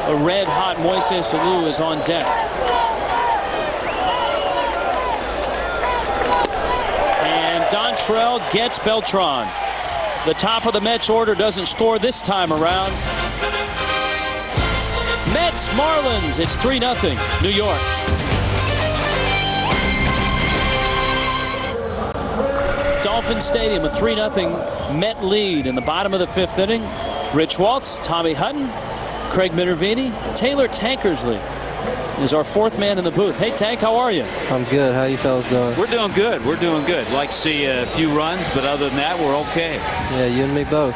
A red-hot Moises Alou is on deck. Dontrelle gets Beltran. The top of the Mets order doesn't score this time around. Mets Marlins. It's 3-0 New York. Dolphin Stadium, a 3-0 Met lead in the bottom of the 5th inning. Rich Waltz, Tommy Hutton, Craig Minervini, Taylor Tankersley is our 4th man in the booth. Hey, Tank, how are you? I'm good. How you fellas doing? We're doing good. We're doing good. Like to see a few runs, but other than that, we're okay. Yeah, you and me both.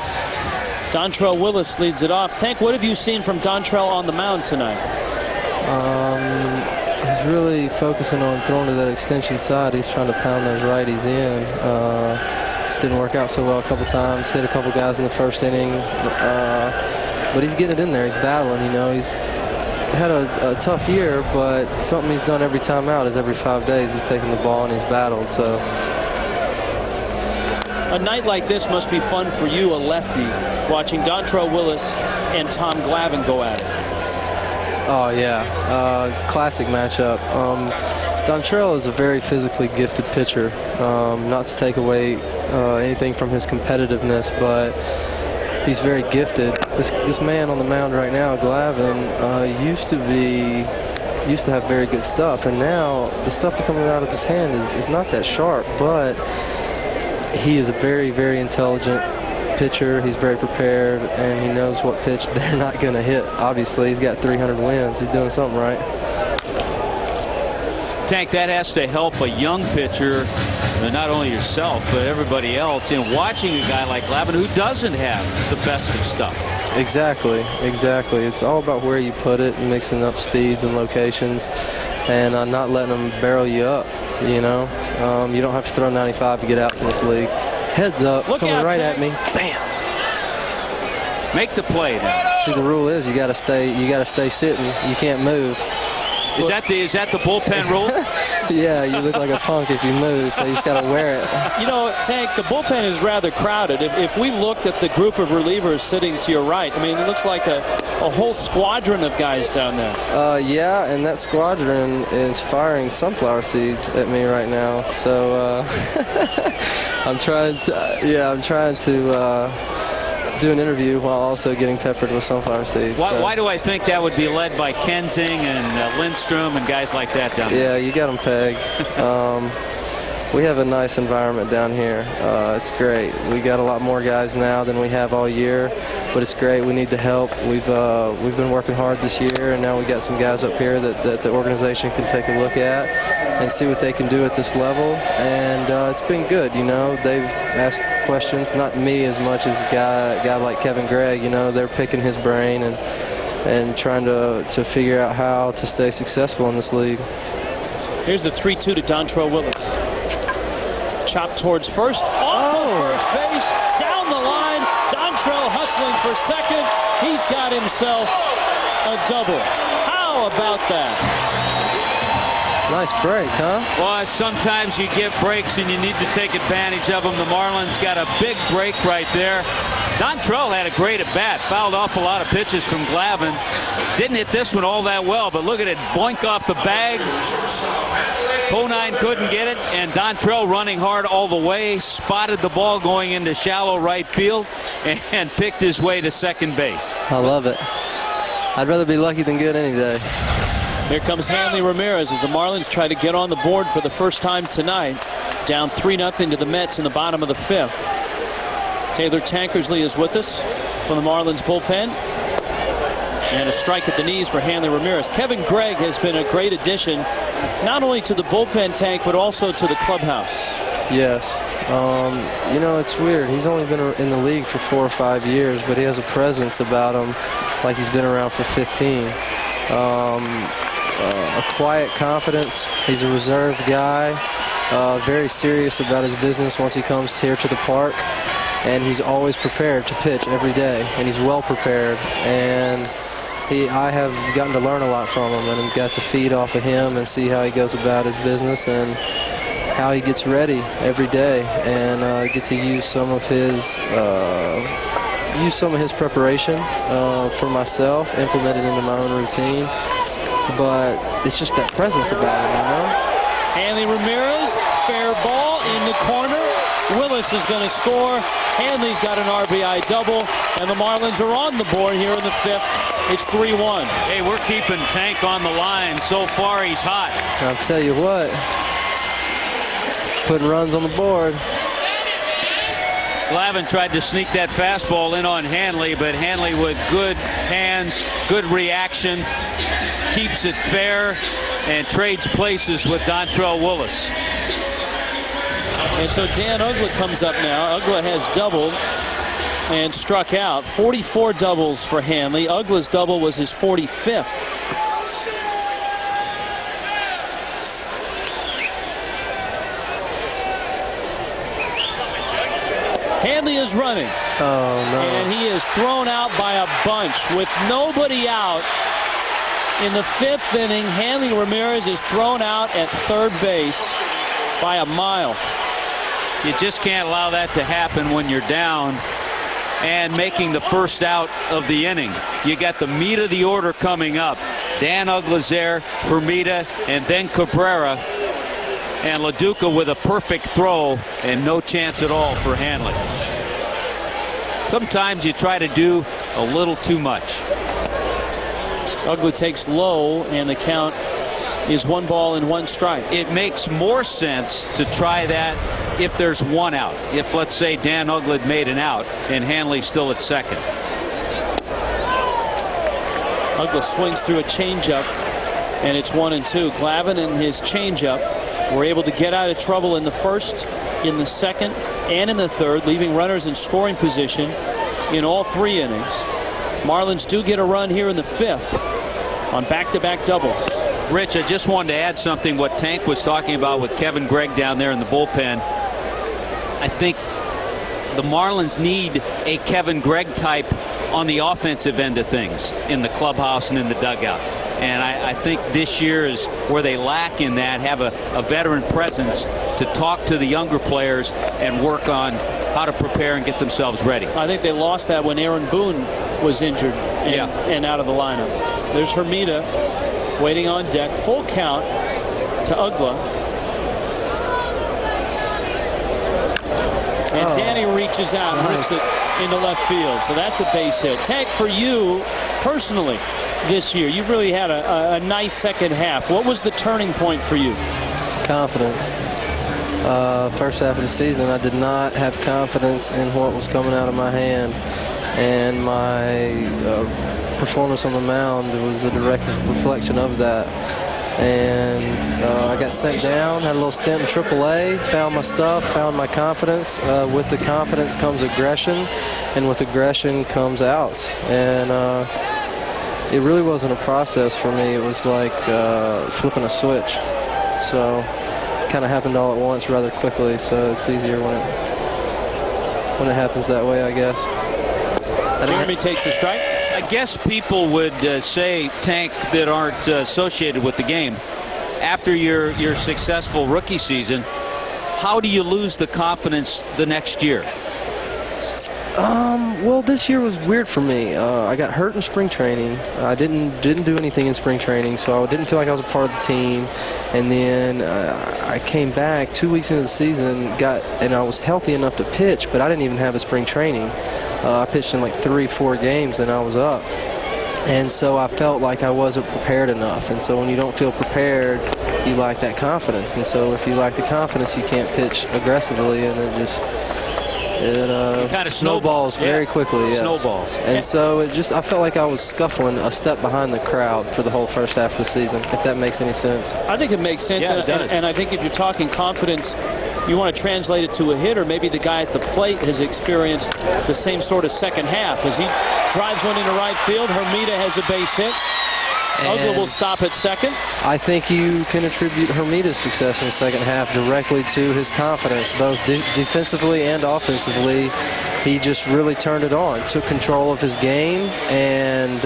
Dontrelle Willis leads it off. Tank, what have you seen from Dontrelle on the mound tonight? He's really focusing on throwing to that extension side. He's trying to pound those righties in. Didn't work out so well a couple times. Hit a couple guys in the 1st inning. But he's getting it in there. He's battling, you know. He's had a tough year, but something he's done every time out is every 5 days he's taken the ball and he's battled. So a night like this must be fun for you, a lefty, watching Dontrelle Willis and Tom Glavin go at it. Oh yeah, it's a classic matchup. Dontrelle is a very physically gifted pitcher. Not to take away anything from his competitiveness, but he's very gifted. This man on the mound right now, Glavin, used to have very good stuff, and now the stuff that's coming out of his hand is not that sharp, but he is a very, very intelligent pitcher. He's very prepared, and he knows what pitch they're not going to hit. Obviously, he's got 300 wins. He's doing something right. Tank, that has to help a young pitcher, not only yourself, but everybody else, in watching a guy like Glavin who doesn't have the best of stuff. Exactly. It's all about where you put it, and mixing up speeds and locations, and not letting them barrel you up, you know. You don't have to throw 95 to get out in this league. Heads up, Look coming out, right Tank. at me. Bam! Make the play now. See, the rule is you got to stay sitting. You can't move. Is that the bullpen rule? Yeah, you look like a punk if you move, so you just got to wear it. You know, Tank, the bullpen is rather crowded. If we looked at the group of relievers sitting to your right, I mean, it looks like a whole squadron of guys down there. Yeah, and that squadron is firing sunflower seeds at me right now. So I'm trying to do an interview while also getting peppered with sunflower seeds. Why do I think that would be led by Kensing and Lindstrom and guys like that down there? Yeah, you got them pegged. We have a nice environment down here. It's great. We got a lot more guys now than we have all year, but it's great. We need the help. We've been working hard this year, and now we got some guys up here that the organization can take a look at and see what they can do at this level. And it's been good. You know, they've asked questions, not me as much as a guy like Kevin Gregg. You know, they're picking his brain and trying to figure out how to stay successful in this league. Here's the 3-2 to Dontrelle Willis. Chop towards first, off of first base, down the line. Dontrelle hustling for second. He's got himself a double. How about that? Nice break, huh? Well, sometimes you get breaks and you need to take advantage of them. The Marlins got a big break right there. Dontrelle had a great at-bat, fouled off a lot of pitches from Glavin. Didn't hit this one all that well, but look at it, boink off the bag. Conine couldn't get it, and Dontrelle running hard all the way, spotted the ball going into shallow right field, and picked his way to second base. I love it. I'd rather be lucky than good any day. Here comes Hanley Ramirez as the Marlins try to get on the board for the first time tonight. Down 3-0 to the Mets in the bottom of the 5th. Taylor Tankersley is with us from the Marlins bullpen. And a strike at the knees for Hanley Ramirez. Kevin Gregg has been a great addition, not only to the bullpen tank, but also to the clubhouse. Yes. You know, it's weird. He's only been in the league for 4 or 5 years, but he has a presence about him like he's been around for 15. A quiet confidence. He's a reserved guy, very serious about his business once he comes here to the park, and he's always prepared to pitch every day, and he's well prepared. And I have gotten to learn a lot from him, and I've got to feed off of him and see how he goes about his business and how he gets ready every day, and get to use some of his preparation for myself, implement it into my own routine. But it's just that presence about him, you know? Hanley Ramirez, fair ball in the corner. Willis is going to score. Hanley's got an RBI double, and the Marlins are on the board here in the 5th. It's 3-1. Hey, we're keeping Tank on the line. So far, he's hot. I'll tell you what, putting runs on the board. Glavin tried to sneak that fastball in on Hanley, but Hanley with good hands, good reaction, keeps it fair, and trades places with Dontrelle Willis. And so Dan Uggla comes up now. Uggla has doubled and struck out. 44 doubles for Hanley. Ugla's double was his 45th. Hanley is running. Oh, no. And he is thrown out by a bunch with nobody out. In the 5th inning, Hanley Ramirez is thrown out at third base by a mile. You just can't allow that to happen when you're down and making the first out of the inning. You got the meat of the order coming up. Dan Uggla's there, Hermida, and then Cabrera. And LaDuca with a perfect throw and no chance at all for Hanley. Sometimes you try to do a little too much. Uggla takes low, and the count is 1 ball and 1 strike. It makes more sense to try that if there's 1 out. If, let's say, Dan Uggla had made an out and Hanley's still at second. Uggla swings through a changeup, and it's 1-2. Glavin and his changeup were able to get out of trouble in the 1st, in the 2nd, and in the 3rd, leaving runners in scoring position in all 3 innings. Marlins do get a run here in the 5th on back-to-back doubles. Rich, I just wanted to add something what Tank was talking about with Kevin Gregg down there in the bullpen. I think the Marlins need a Kevin Gregg type on the offensive end of things in the clubhouse and in the dugout. And I think this year is where they lack in that, have a veteran presence to talk to the younger players and work on how to prepare and get themselves ready. I think they lost that when Aaron Boone was injured and out of the lineup. There's Hermida waiting on deck. Full count to Uggla. And Danny reaches out and rips it into left field. So that's a base hit. Tank, for you personally this year, you've really had a nice second half. What was the turning point for you? Confidence. First half of the season, I did not have confidence in what was coming out of my hand, and my performance on the mound was a direct reflection of that. And I got sent down, had a little stint in AAA, found my stuff, found my confidence. With the confidence comes aggression, and with aggression comes outs. And it really wasn't a process for me. It was like flipping a switch. So it kind of happened all at once rather quickly, so it's easier when it happens that way, I guess. Jeremy takes a strike. I guess people would say, Tank, that aren't associated with the game, after your successful rookie season, how do you lose the confidence the next year? Well, this year was weird for me. I got hurt in spring training. I didn't do anything in spring training, so I didn't feel like I was a part of the team. And then I came back 2 weeks into the season, and I was healthy enough to pitch, but I didn't even have a spring training. I pitched in like 3-4 games, and I was up. And so I felt like I wasn't prepared enough. And so when you don't feel prepared, you lack that confidence. And so if you lack the confidence, you can't pitch aggressively, and it just kind of snowballs very quickly. Yes. Snowballs. And so I felt like I was scuffling a step behind the crowd for the whole first half of the season, if that makes any sense. I think it makes sense. Yeah, it does. And I think if you're talking confidence, you want to translate it to a hitter. Maybe the guy at the plate has experienced the same sort of second half. As he drives one into right field, Hermida has a base hit. Uggla will stop at second. I think you can attribute Hermida's success in the second half directly to his confidence, both defensively and offensively. He just really turned it on, took control of his game, and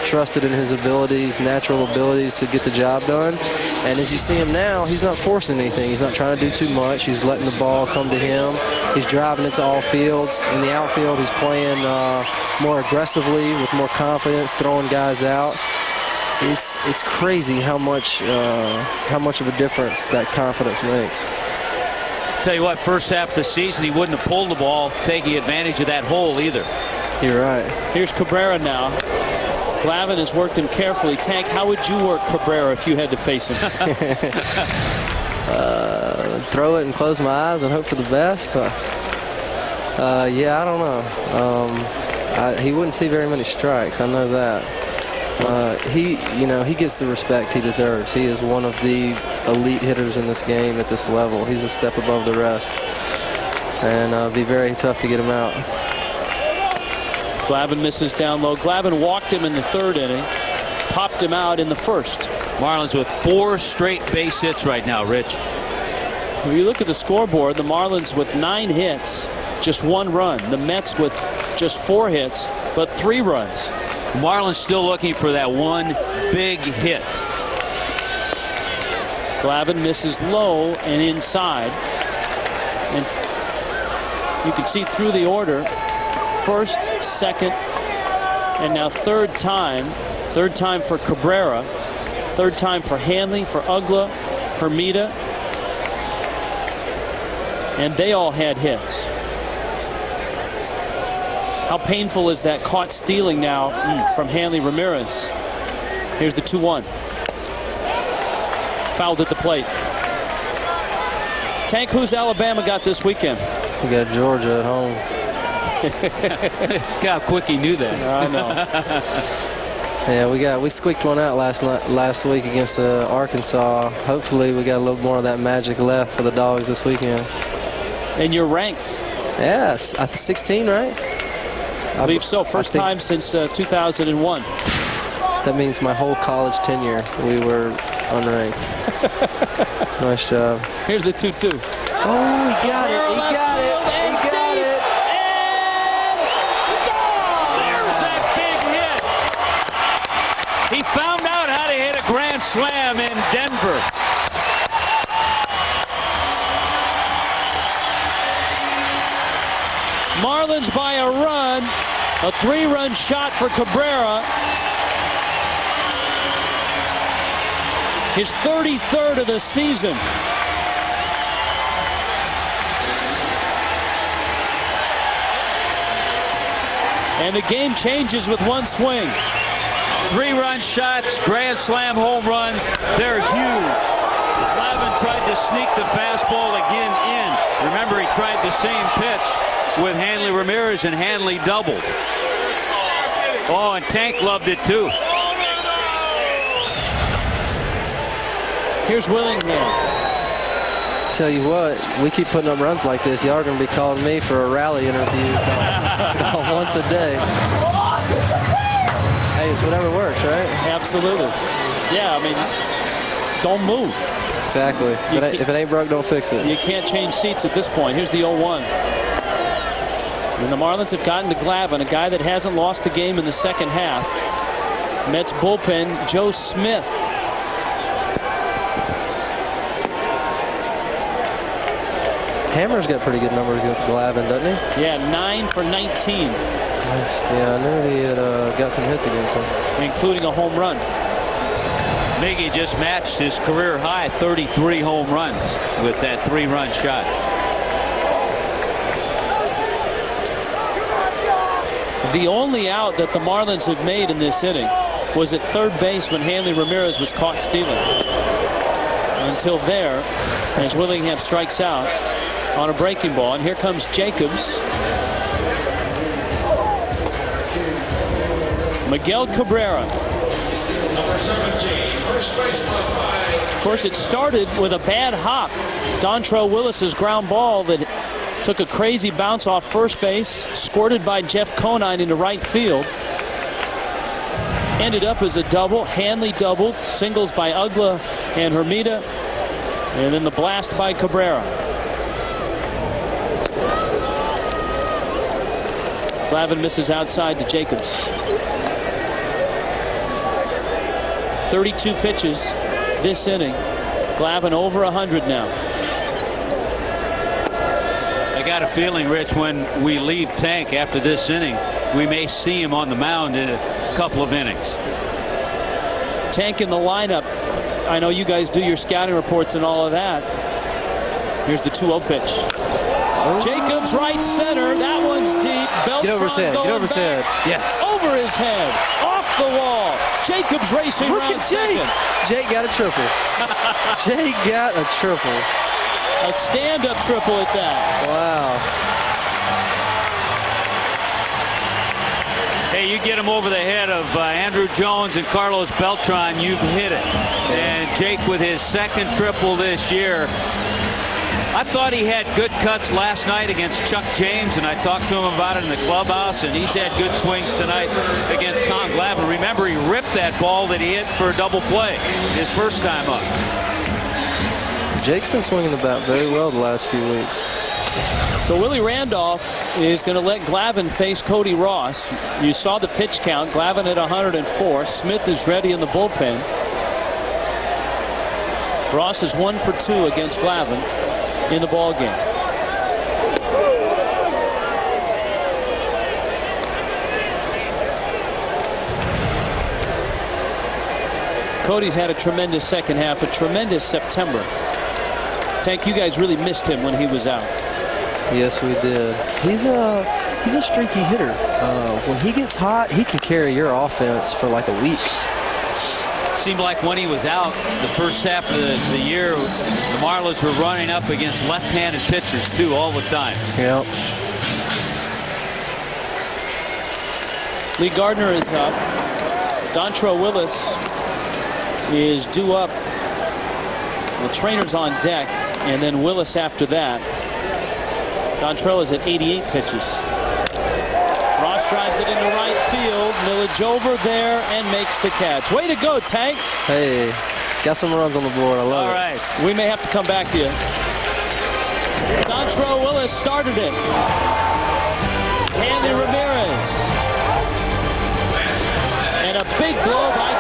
trusted in his abilities, natural abilities to get the job done. And as you see him now, he's not forcing anything. He's not trying to do too much. He's letting the ball come to him. He's driving it to all fields. In the outfield, he's playing more aggressively with more confidence, throwing guys out. It's crazy how much of a difference that confidence makes. Tell you what, first half of the season, he wouldn't have pulled the ball, taking advantage of that hole either. You're right. Here's Cabrera now. Glavin has worked him carefully. Tank, how would you work Cabrera if you had to face him? Throw it and close my eyes and hope for the best. Yeah, I don't know. He wouldn't see very many strikes. I know that. He gets the respect he deserves. He is one of the elite hitters in this game at this level. He's a step above the rest, and it'll be very tough to get him out. Glavin misses down low. Glavin walked him in the third inning, popped him out in the first. Marlins with 4 straight base hits right now, Rich. If you look at the scoreboard, the Marlins with 9 hits, just 1 run. The Mets with just 4 hits, but 3 runs. Marlins still looking for that one big hit. Glavin misses low and inside. And you can see through the order, first, second, and now third time. Third time for Cabrera. Third time for Hanley, for Uggla, Hermida. And they all had hits. How painful is that caught stealing now from Hanley Ramirez? Here's the 2-1. Fouled at the plate. Tank, who's Alabama got this weekend? We got Georgia at home. Look how quick he knew that. I know. Yeah, we squeaked one out last week against Arkansas. Hopefully we got a little more of that magic left for the Dogs this weekend. And you're ranked. Yes, at the 16, right? I believe so. First time since 2001. That means my whole college tenure we were unranked. Nice job. Here's the 2-2. Oh, he got it. He got it. He got it. And gone! There's that big hit. He found out how to hit a grand slam in Denver. Marlins by a run. A 3-run shot for Cabrera. His 33rd of the season. And the game changes with one swing. 3-run shots, grand slam home runs. They're huge. Glavin tried to sneak the fastball again in. Remember, he tried the same pitch with Hanley Ramirez, and Hanley doubled. Oh, and Tank loved it too. Here's Willingham. Tell you what, we keep putting up runs like this, y'all are going to be calling me for a rally interview once a day. Hey, it's whatever works, right? Absolutely. Yeah, I mean, don't move. Exactly. If it ain't broke, don't fix it. You can't change seats at this point. Here's the 0-1. And the Marlins have gotten to Glavin, a guy that hasn't lost a game in the second half. Mets bullpen, Joe Smith. Hammer's got pretty good numbers against Glavin, doesn't he? Yeah, 9 for 19. Nice. Yeah, I knew he had got some hits against him. Including a home run. Miggy just matched his career high 33 home runs with that 3-run shot. The only out that the Marlins have made in this inning was at third base when Hanley Ramirez was caught stealing. Until there, as Willingham strikes out on a breaking ball. And here comes Jacobs. Miguel Cabrera. Of course, it started with a bad hop. Dontrelle Willis's ground ball that took a crazy bounce off first base, squirted by Jeff Conine into right field. Ended up as a double. Hanley doubled. Singles by Ugla and Hermida. And then the blast by Cabrera. Glavin misses outside to Jacobs. 32 pitches this inning. Glavin over 100 now. I got a feeling, Rich, when we leave Tank after this inning, we may see him on the mound in a couple of innings. Tank in the lineup. I know you guys do your scouting reports and all of that. Here's the 2-0 pitch. Jacobs right center. That one's deep. Beltran Get over his head. Get over his head. Yes. Over his head. Off the wall. Jacobs racing Look around at Jake. second. Jake got a triple. Jake got a triple. A stand-up triple at that. Wow. Hey, you get him over the head of Andrew Jones and Carlos Beltran, you've hit it. And Jake with his second triple this year. I thought he had good cuts last night against Chuck James, and I talked to him about it in the clubhouse, and he's had good swings tonight against Tom Glavin. Remember, he ripped that ball that he hit for a double play his first time up. Jake's been swinging the bat very well the last few weeks. So Willie Randolph is going to let Glavin face Cody Ross. You saw the pitch count. Glavin at 104. Smith is ready in the bullpen. Ross is 1 for 2 against Glavin in the ball game. Cody's had a tremendous second half, a tremendous September. Tank, you guys really missed him when he was out. Yes, we did. He's a streaky hitter. When he gets hot, he can carry your offense for like a week. Seemed like when he was out the first half of the year, the Marlins were running up against left-handed pitchers too all the time. Yep. Lee Gardner is up. Dontrelle Willis is due up. The trainer's on deck, and then Willis after that. Dontrelle is at 88 pitches. Ross drives it into right field. Millage over there and makes the catch. Way to go, Tank. Hey, got some runs on the board. I love it. All right. We may have to come back to you. Dontrelle Willis started it. Hanley Ramirez. And a big blow by